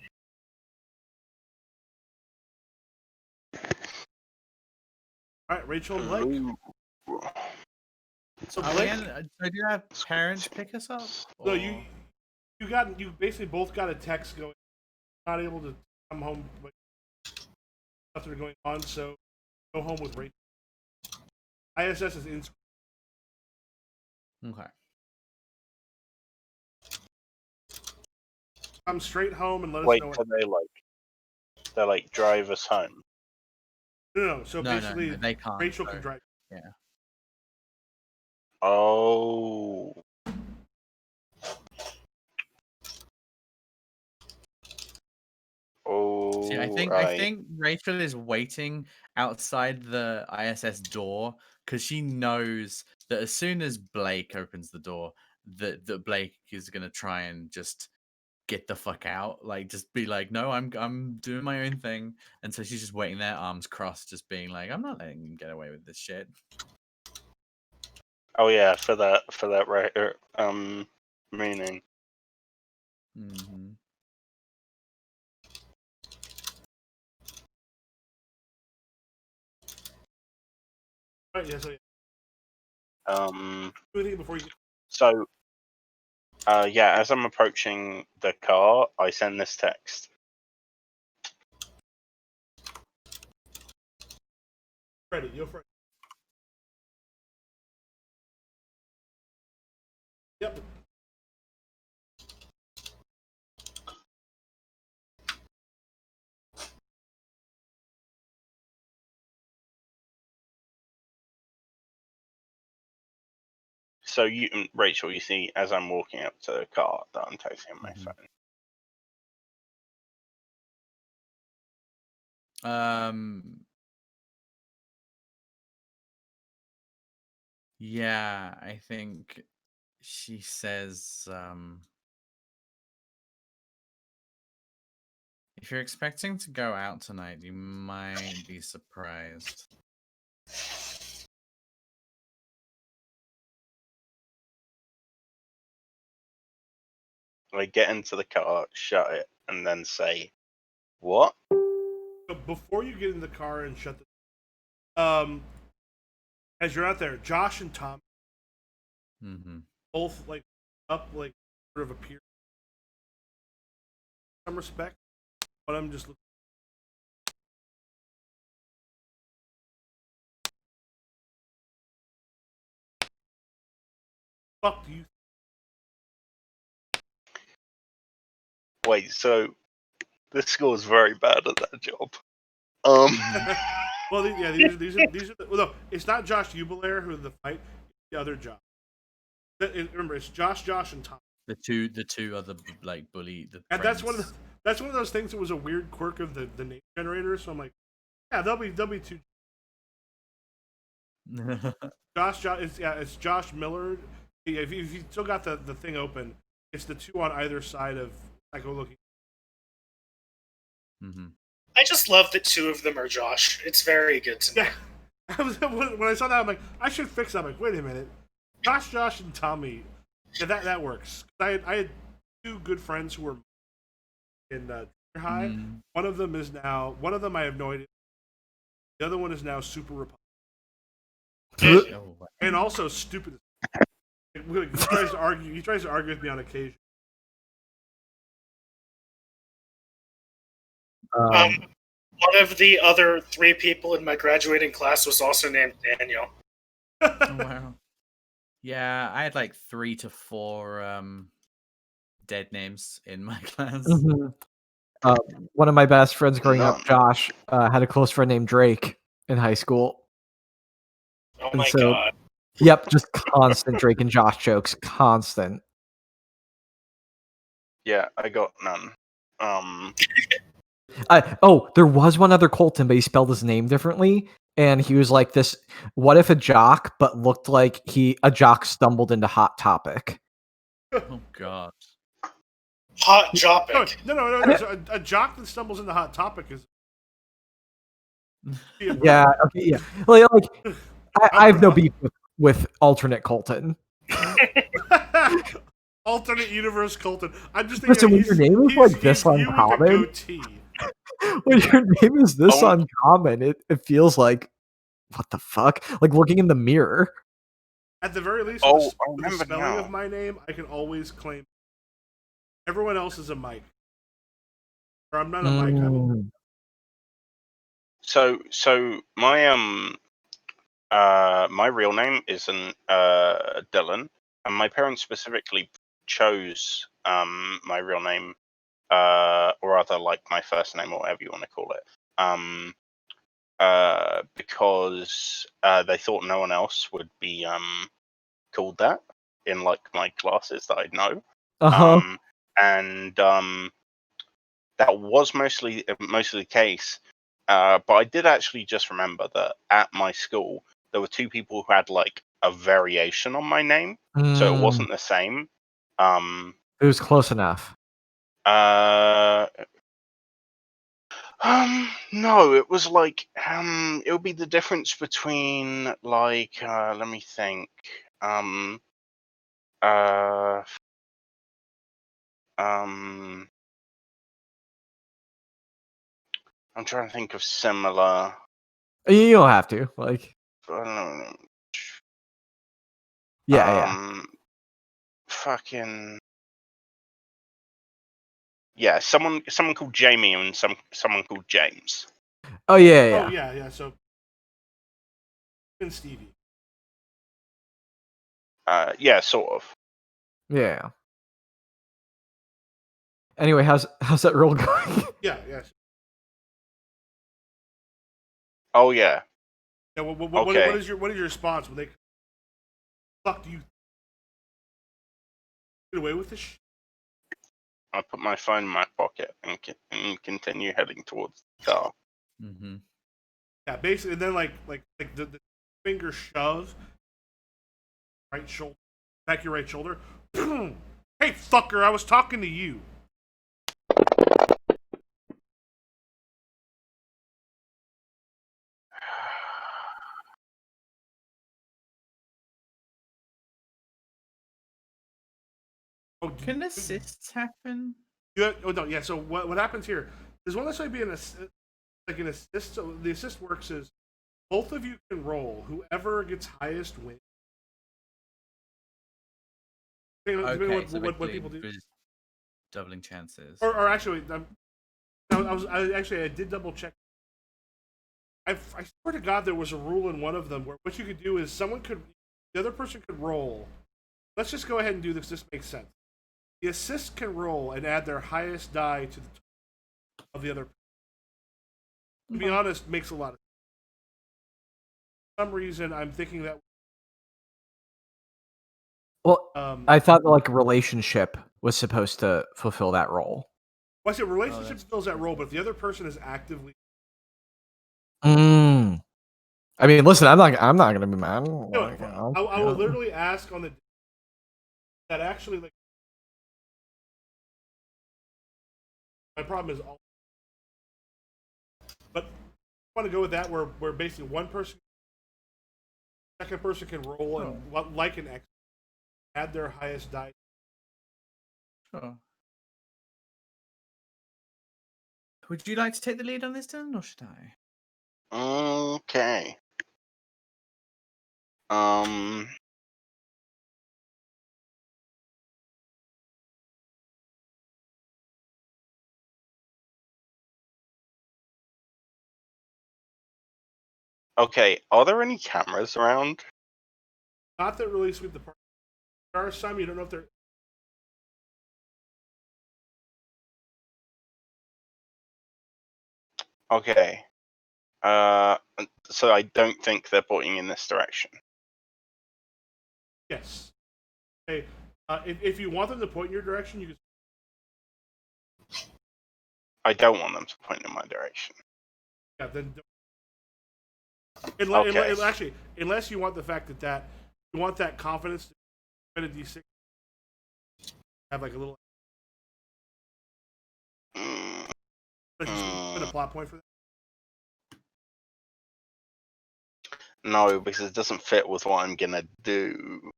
all right, Rachel and Blake. So Blake, do you have parents pick us up? no, you basically both got a text going. Not able to come home, but stuff that are going on. So go home with Rachel. ISS is in. Okay. Come straight home and let us Wait know. till they like drive us home. No. So basically, they can't. Rachel can drive. Yeah. Oh. Oh. See, I right. think Rachel is waiting outside the ISS door because she knows that as soon as Blake opens the door, that Blake is gonna try and just get the fuck out, like just be like, no, I'm doing my own thing, and so she's just waiting there, arms crossed, just being like, I'm not letting him get away with this shit. Oh yeah, for that meaning. Mm-hmm. Right, yeah, so before you. So yeah, as I'm approaching the car, I send this text. Ready, you're ready. Yep. So Rachel, you see, as I'm walking up to the car, that I'm texting my phone. Yeah, I think she says, if you're expecting to go out tonight, you might be surprised. I get into the car, shut it, and then say, "What?" So before you get in the car and shut the, as you're out there, Josh and Tom, both like up, like sort of appear some respect, but I'm just looking. Fuck do you? Wait, so the school's very bad at that job. Well, yeah, these are. Well, no, it's not Josh Ubelair who the fight. The other Josh. Remember, it's Josh, and Tom. The two other like bully. And that's one of those things that was a weird quirk of the name generator. So I'm like, yeah, they'll be two. It's Josh Miller. Yeah, if you still got the thing open, it's the two on either side of Psycho looking. I just love that two of them are Josh. It's very good to me. Yeah. When I saw that, I'm like, I should fix that. I'm like, wait a minute. Josh, and Tommy. Yeah, that works. I had two good friends who were in junior high. One of them I have no idea. The other one is now super Republican. And also stupid. He tries to argue. He tries to argue with me on occasion. One of the other three people in my graduating class was also named Daniel. Oh, wow. Yeah, I had like 3 to 4 dead names in my class. Mhm. One of my best friends growing up, None. Josh, had a close friend named Drake in high school. Oh And my so, god. yep, just constant Drake and Josh jokes, constant. Yeah, I got none. There was one other Colton, but he spelled his name differently, and he was like this. What if a jock, but looked like a jock stumbled into Hot Topic? Oh god. Hot No, Topic. no. So a jock that stumbles into Hot Topic is. Yeah, okay, yeah. I have no beef with alternate Colton. Alternate universe Colton. I'm just Listen, thinking when your name is like this he's you with a uncommon, goatee. when your name is this Oh. uncommon, it feels like, what the fuck? Like looking in the mirror. At the very least, Oh, with I the remember spelling now. of my name, I can always claim everyone else is a Mike. Or I'm not a Mike. Mm. So my my real name isn't Dylan, and my parents specifically chose my real name, or rather like my first name or whatever you want to call it, because they thought no one else would be called that in like my classes that I'd know. Uh-huh. And that was mostly the case. But I did actually just remember that at my school there were 2 people who had like a variation on my name, so it Mm. wasn't the same. It was close enough. Uh, no, it was like it would be the difference between like let me think. Uh, um, I'm trying to think of similar. You don't have to. Like, I don't know. yeah. Fucking yeah, someone called Jamie and someone called James. Oh yeah. Oh yeah. So and Stevie. Yeah, sort of. Yeah. Anyway, how's that roll going? Yeah. Oh yeah. Yeah. What Okay. is your response when they fuck do you get away with this? I put my phone in my pocket and continue heading towards the car. Mm-hmm. Yeah, basically, and then like the finger shove right shoulder, back your right shoulder. Hey fucker, I was talking to you. Oh, Can assists happen? oh no, yeah. So what happens here? There's one that's like being like an assist. So the assist works is both of you can roll. Whoever gets highest wins. Depending on Okay, so what people do. just doubling chances. Or actually, I did double check. I swear to God, there was a rule in one of them where what you could do is the other person could roll. Let's just go ahead and do this. This makes sense. The assist can roll and add their highest die to the total of the other. To be honest, makes a lot of sense. For some reason, I'm thinking that. Well, I thought like relationship was supposed to fulfill that role. Well, I said relationship fills that role, but if the other person is actively. I mean, listen, I'm not gonna be mad. Like, I will literally ask on the that actually like. My problem is all. But I want to go with that where basically one person, second person can roll and like an X, add their highest die. Sure. Would you like to take the lead on this turn, or should I? Okay. Okay, are there any cameras around? not that really sweep the park. There are some you don't know if they're. Okay. So I don't think they're pointing in this direction. Yes. Okay. If you want them to point in your direction, you can. I don't want them to point in my direction. Yeah, then. Okay. Actually, unless you want the fact that you want that confidence to spend a d6, have like a little. Like you spend a plot point for that. No, because it doesn't fit with what I'm gonna do.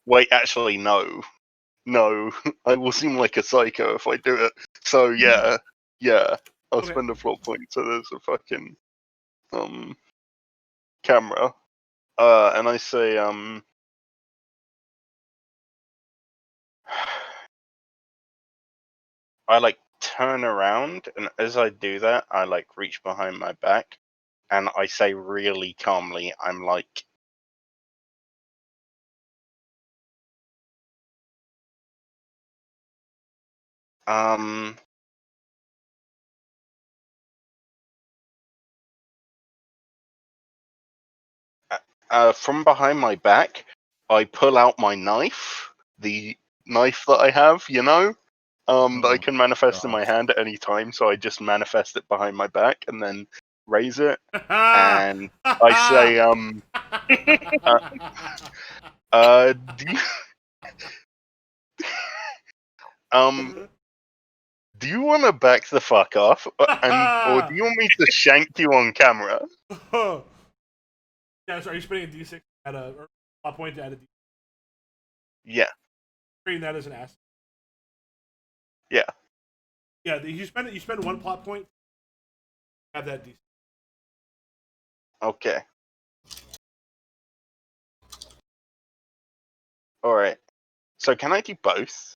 Wait, actually, no. No, I will seem like a psycho if I do it. So yeah, I'll Okay. spend a plot point so there's a fucking camera. And I say I like turn around, and as I do that, I like reach behind my back, and I say really calmly, I'm like, from behind my back, I pull out my knife, the knife that I have, that I can manifest in my hand at any time, so I just manifest it behind my back and then raise it, and I say, do you, do you want to back the fuck off, or do you want me to shank you on camera? Yeah, so are you spending a d6 at a plot point to add a d6? Yeah. Treating that as an asset. Yeah. Yeah, you spend one plot point. Have that d6. Okay. All right. So can I do both?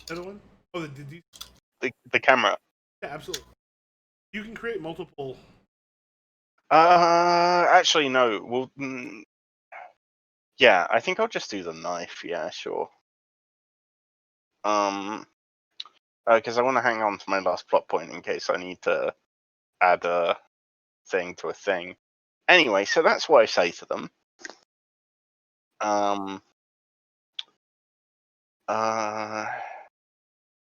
Another one? Oh, the d6. The camera. Yeah, absolutely. You can create multiple. Actually, no. Well, yeah, I think I'll just do the knife. Yeah, sure. Because I want to hang on to my last plot point in case I need to add a thing to a thing. Anyway, so that's what I say to them.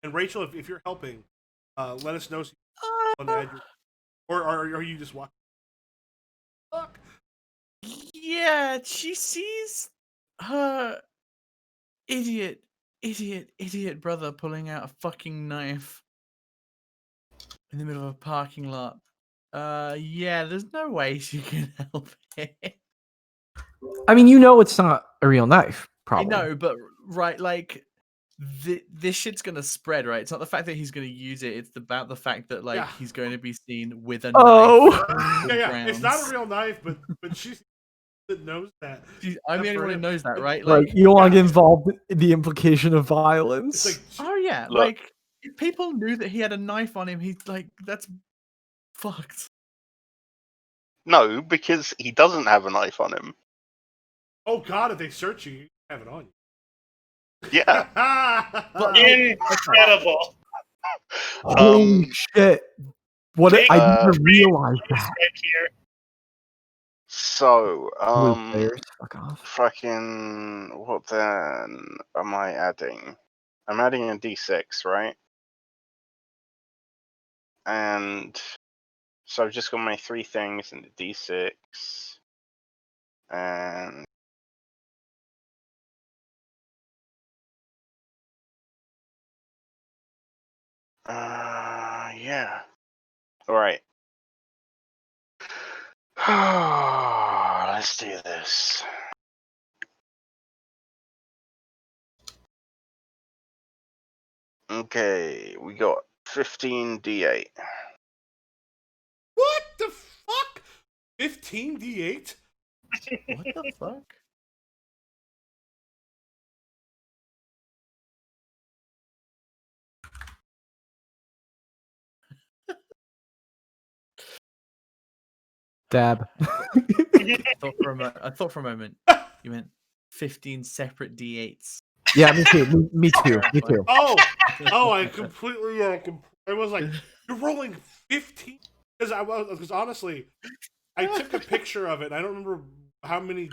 And Rachel, if you're helping, let us know. So you can add your, or are you just watching? Fuck. Yeah, she sees her idiot brother pulling out a fucking knife in the middle of a parking lot. Yeah, there's no way she can help it. I mean, it's not a real knife, probably. I know, but right, like this shit's gonna spread, right? It's not the fact that he's gonna use it; it's about the fact that he's going to be seen with a knife. Yeah. It's not a real knife, but she knows that. I'm the only one who knows that, right? Like, you don't want to get involved in the implication of violence. It's like, oh yeah, Look. like if people knew that he had a knife on him, he's like, that's fucked. No, because he doesn't have a knife on him. oh god, if they search you, you have it on you. Yeah. Incredible. Holy shit! What Big I never realized Right that. here. So, Blue players, fuck off. fucking, what then am I adding? I'm adding a d6, right? And so I've just got my 3 things in the d6, and yeah. All right. Let's do this. Okay, we got 15d8. What the fuck? 15d8? What the fuck? Dab. I thought for a moment you meant 15 separate D8s. Yeah, me too. Me too. Me too. Oh, I completely. I was like, you're rolling 15 because honestly, I took a picture of it. And I don't remember how many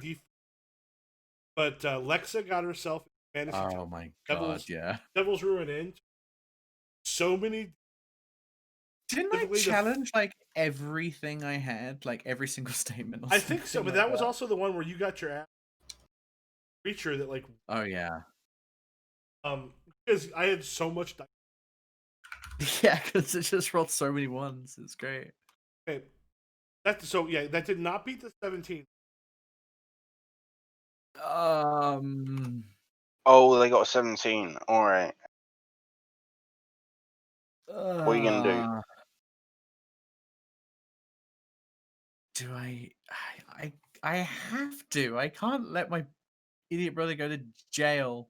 but Lexa got herself fantasy. Oh my god! Devil's Ruin in. So many. Didn't I challenge like everything I had, like every single statement? I think so, but that was also the one where you got your ass creature that like. Oh yeah. Because I had so much. Yeah, because it just rolled so many ones. It's great. Okay. That did not beat the 17. Oh, they got a 17. All right. What are you gonna do? Do I have to. I can't let my idiot brother go to jail.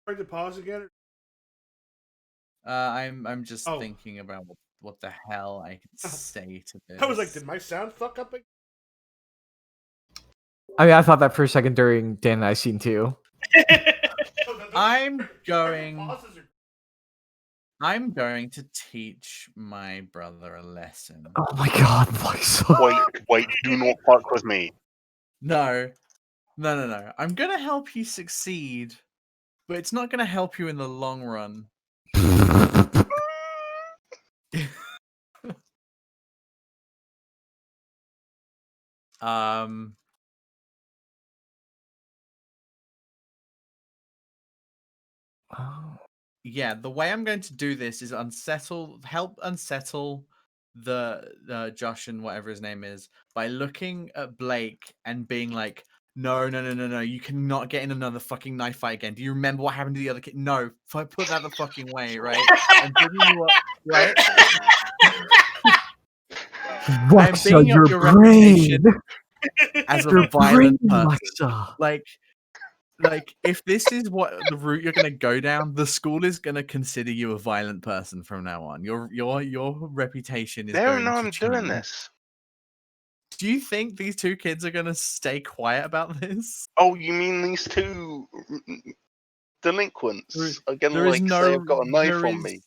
Trying to pause again. I'm just thinking about what the hell I can say to this. I was like, did my sound fuck up again? I mean, I thought that for a second during Dan and I scene too. I'm going to teach my brother a lesson. Oh my god, Wait, do not fuck with me. No. I'm gonna help you succeed, but it's not gonna help you in the long run. Yeah, the way I'm going to do this is help unsettle the Josh and whatever his name is by looking at Blake and being like, no, you cannot get in another fucking knife fight again. Do you remember what happened to the other kid? No, put that the fucking way, right? I'm bringing you up, right? I'm bringing up your reputation as a violent person. Like, if this is what the route you're gonna go down, the school is gonna consider you a violent person from now on. Your reputation is. They don't going know to I'm change. doing this. Do you think these two kids are gonna stay quiet about this? Oh, you mean these two delinquents are gonna say I've got a knife on me?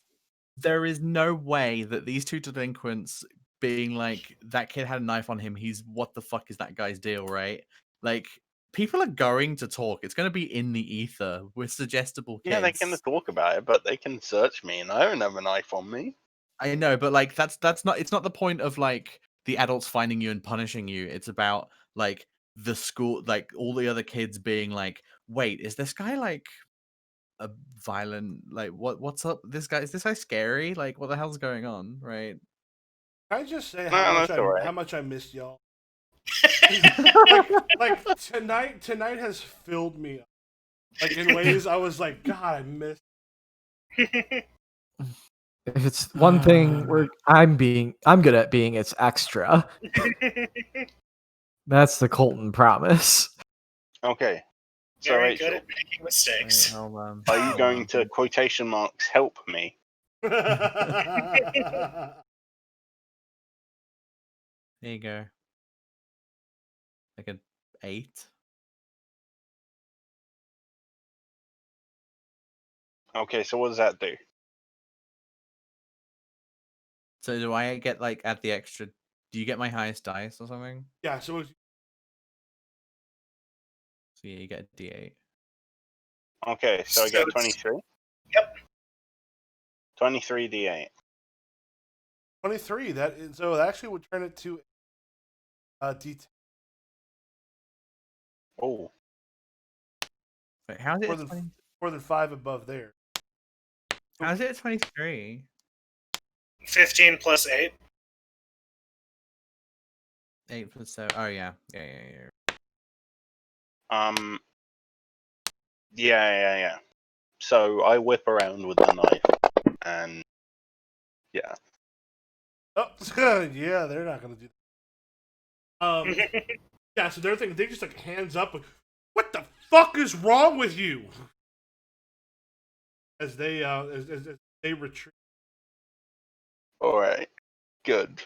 There is no way that these two delinquents being like, that kid had a knife on him. What the fuck is that guy's deal, right? Like, people are going to talk. It's going to be in the ether. We're suggestible kids. Yeah, they can talk about it, but they can search me, and I don't have a knife on me. I know, but like that's not. It's not the point of like the adults finding you and punishing you. It's about like the school, like all the other kids being like, "Wait, is this guy like a violent? Like, what's up? This guy is this guy scary? Like, what the hell's going on?" Right? Can I just say how much I missed y'all? like tonight has filled me up. Like in ways I was like, God, I missed. If it's one thing I'm good at being, it's extra. That's the Colton promise. Okay. So Very Rachel, good at making mistakes. are you going to quotation marks help me? There you go. Like an 8. Okay, so what does that do? So do I get like at the extra? Do you get my highest dice or something? Yeah. So yeah, you get a D8. Okay, so I get 23. Yep. 23 D8. 23. So it actually would turn it to D10. Oh. Wait, how's it more than 5 above there? How's it 23? 15 plus 8. 8 plus 7. Oh yeah. Yeah. So I whip around with the knife, and yeah. Oh, yeah, they're not gonna do that. Yeah. So they're thinking they just like hands up. Like, what the fuck is wrong with you? As as they retreat. All right. Good.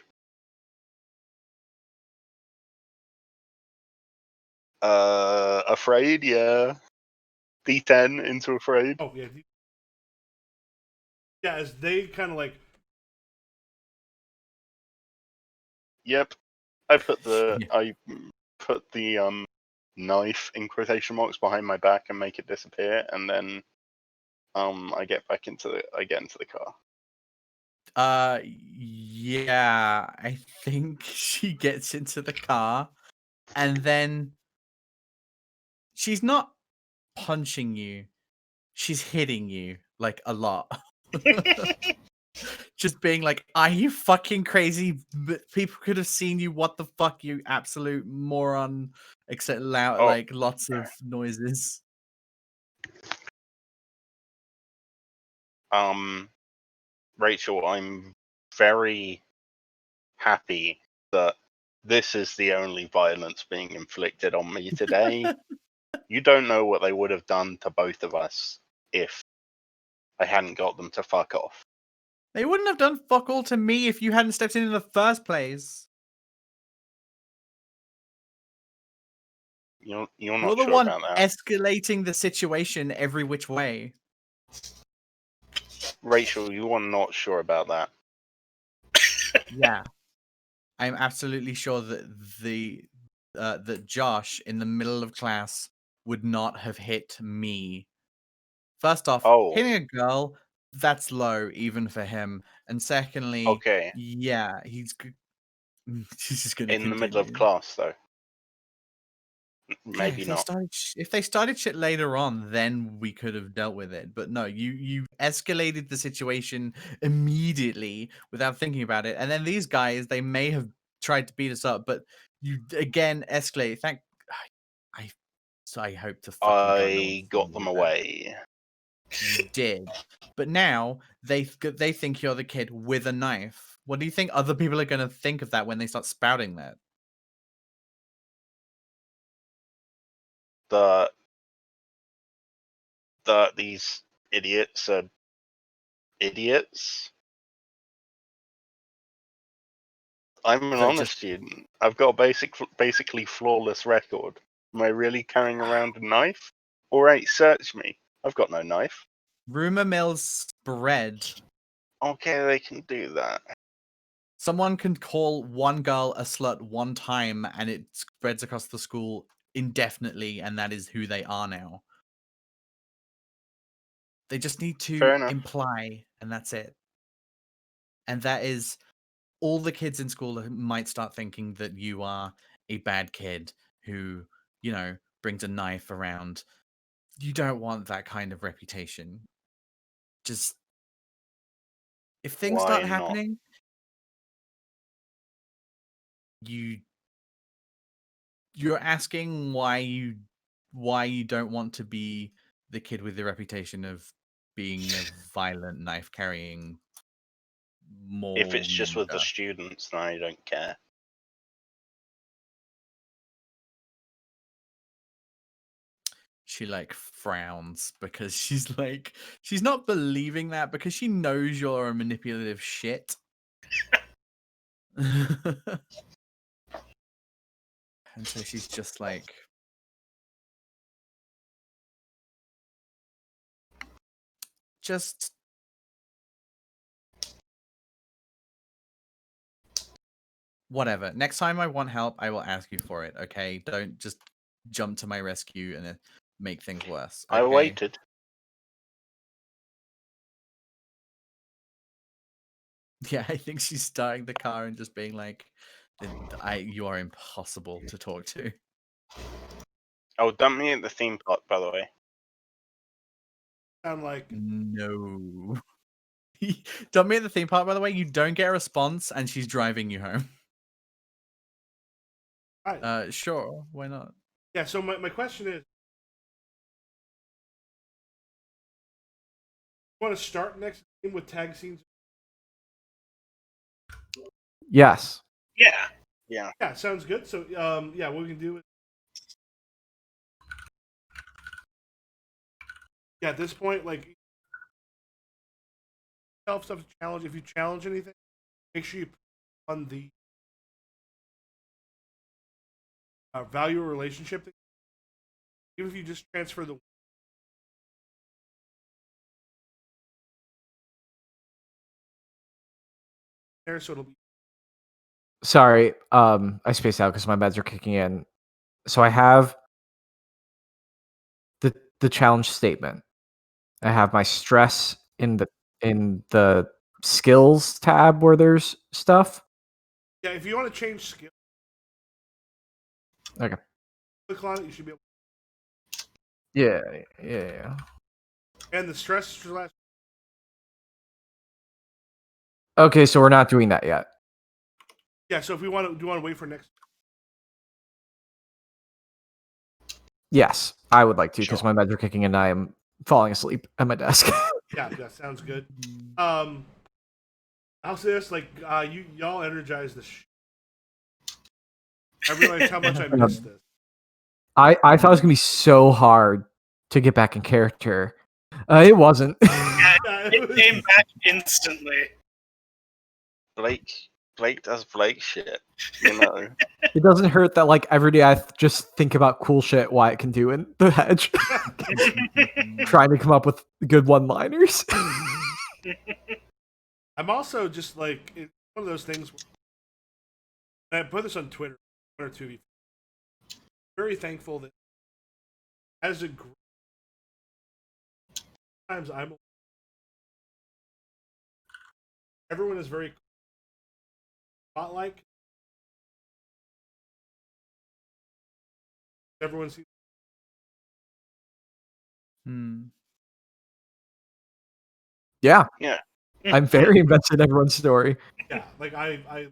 Afraid, yeah. D10 into afraid. Oh yeah. Yeah, as they kind of like. Yep. I put the Yeah. knife in quotation marks behind my back and make it disappear, and then I get into the car. Yeah, I think she gets into the car and then she's not punching you. She's hitting you like a lot. Just being like, "Are you fucking crazy? People could have seen you. What the fuck, you absolute moron!" Except loud, Oh, like lots of noises. Rachel, I'm very happy that this is the only violence being inflicted on me today. You don't know what they would have done to both of us if I hadn't got them to fuck off. They wouldn't have done fuck all to me if you hadn't stepped in the first place. You're You're not the sure one about that. escalating the situation every which way. Rachel, you are not sure about that. Yeah. I'm absolutely sure that that Josh in the middle of class would not have hit me. First off, Oh, hitting a girl, that's low even for him. And secondly, okay. yeah, he's just going to In the middle of continue. class, though. Yeah, Maybe not. if they started shit later on, then we could have dealt with it. But no, you escalated the situation immediately without thinking about it. And then these guys, they may have tried to beat us up, but you again escalate. I I hope to fucking God no one I sees got you them do that. away. You did, but now they think you're the kid with a knife. What do you think other people are going to think of that when they start spouting that? These idiots are idiots. I'm an That honor just student. I've got a basically flawless record. Am I really carrying around a knife? Alright, search me. I've got no knife. rumor mills spread. Okay, they can do that. Someone can call one girl a slut one time and it spreads across the school indefinitely, and that is who they are now. They just need to Fair enough. imply, and that's it. And that is all the kids in school might start thinking that you are a bad kid who, brings a knife around. You don't want that kind of reputation. Just if things start Why not? happening, you're asking why you don't want to be the kid with the reputation of being a violent knife carrying If mall it's just with the mender. students, then I don't care. She like frowns because she's not believing that because she knows you're a manipulative shit. And so she's just like, just whatever. Next time I want help, I will ask you for it, okay? Don't just jump to my rescue and make things worse, I okay? waited. Yeah, I think she's starting the car and just being like, you are impossible to talk to. Oh, dump me at the theme park, by the way. I'm like, No. Dump me at the theme park, by the way. You don't get a response, and she's driving you home. right. Sure, why not? Yeah. So my question is, you want to start next game with tag scenes? Yes. Yeah. Yeah, sounds good. So yeah, what we can do is, yeah, at this point, like, stuff to challenge. If you challenge anything, make sure you put on the value or relationship. Even if you just transfer the there, so it'll be Sorry, I spaced out because my meds are kicking in. So I have the challenge statement. I have my stress in the skills tab where there's stuff. yeah. If you want to change skill, Okay. click on it. You should be able. Yeah. And the stress slash. Okay, so we're not doing that yet. Yeah. So if we want to, do you want to wait for next? Yes, I would like to because Sure. my meds are kicking in and I am falling asleep at my desk. Yeah, that sounds good. I'll say this: like, y'all energize the. I realize how much I missed this. I thought it was gonna be so hard to get back in character. It wasn't. Yeah, it came back instantly. Blake does Blake shit. You know. It doesn't hurt that like every day I just think about cool shit Wyatt can do in the hedge, trying to come up with good one-liners. I'm also just like, it's one of those things. And I put this on Twitter, one or two. Very thankful that as a group, sometimes everyone is very spotlight. Everyone sees. Yeah. Yeah. I'm very invested in everyone's story. Yeah, like I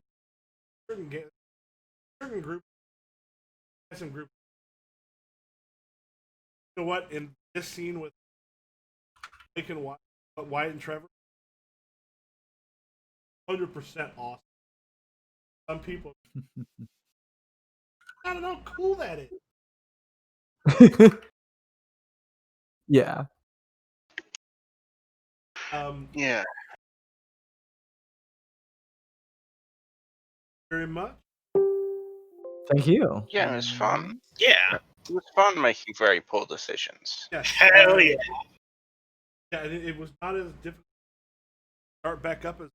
certain group, some group. You know what? In this scene with Blake and Wyatt and Trevor, 100% awesome. Some people, I don't know how cool that is. Yeah. Yeah. Very much. Thank you. Yeah, it was fun. Yeah. It was fun making very poor decisions. Yes. Hell yeah. Yeah, it was not as difficult to start back up as.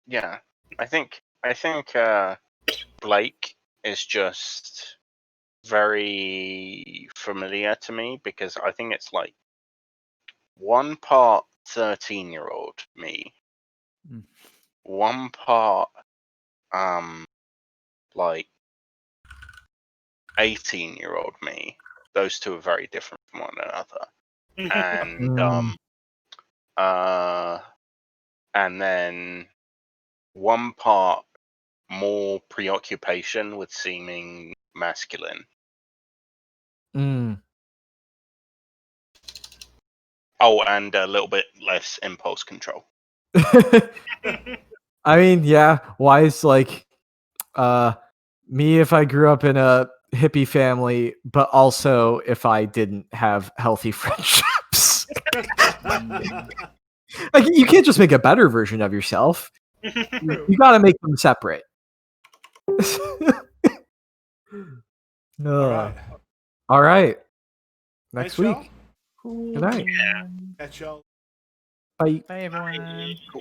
Yeah. I think Blake is just very familiar to me because I think it's like one part 13-year-old me, one part like 18-year-old me. Those two are very different from one another. And then one part more preoccupation with seeming masculine. Oh, and a little bit less impulse control. I mean, yeah. Why is like me if I grew up in a hippie family, but also if I didn't have healthy friendships. Like you can't just make a better version of yourself. You got to make them separate. All right. Next Night, week. y'all. Good night. Yeah. Catch y'all. Bye. Bye, everyone. Cool.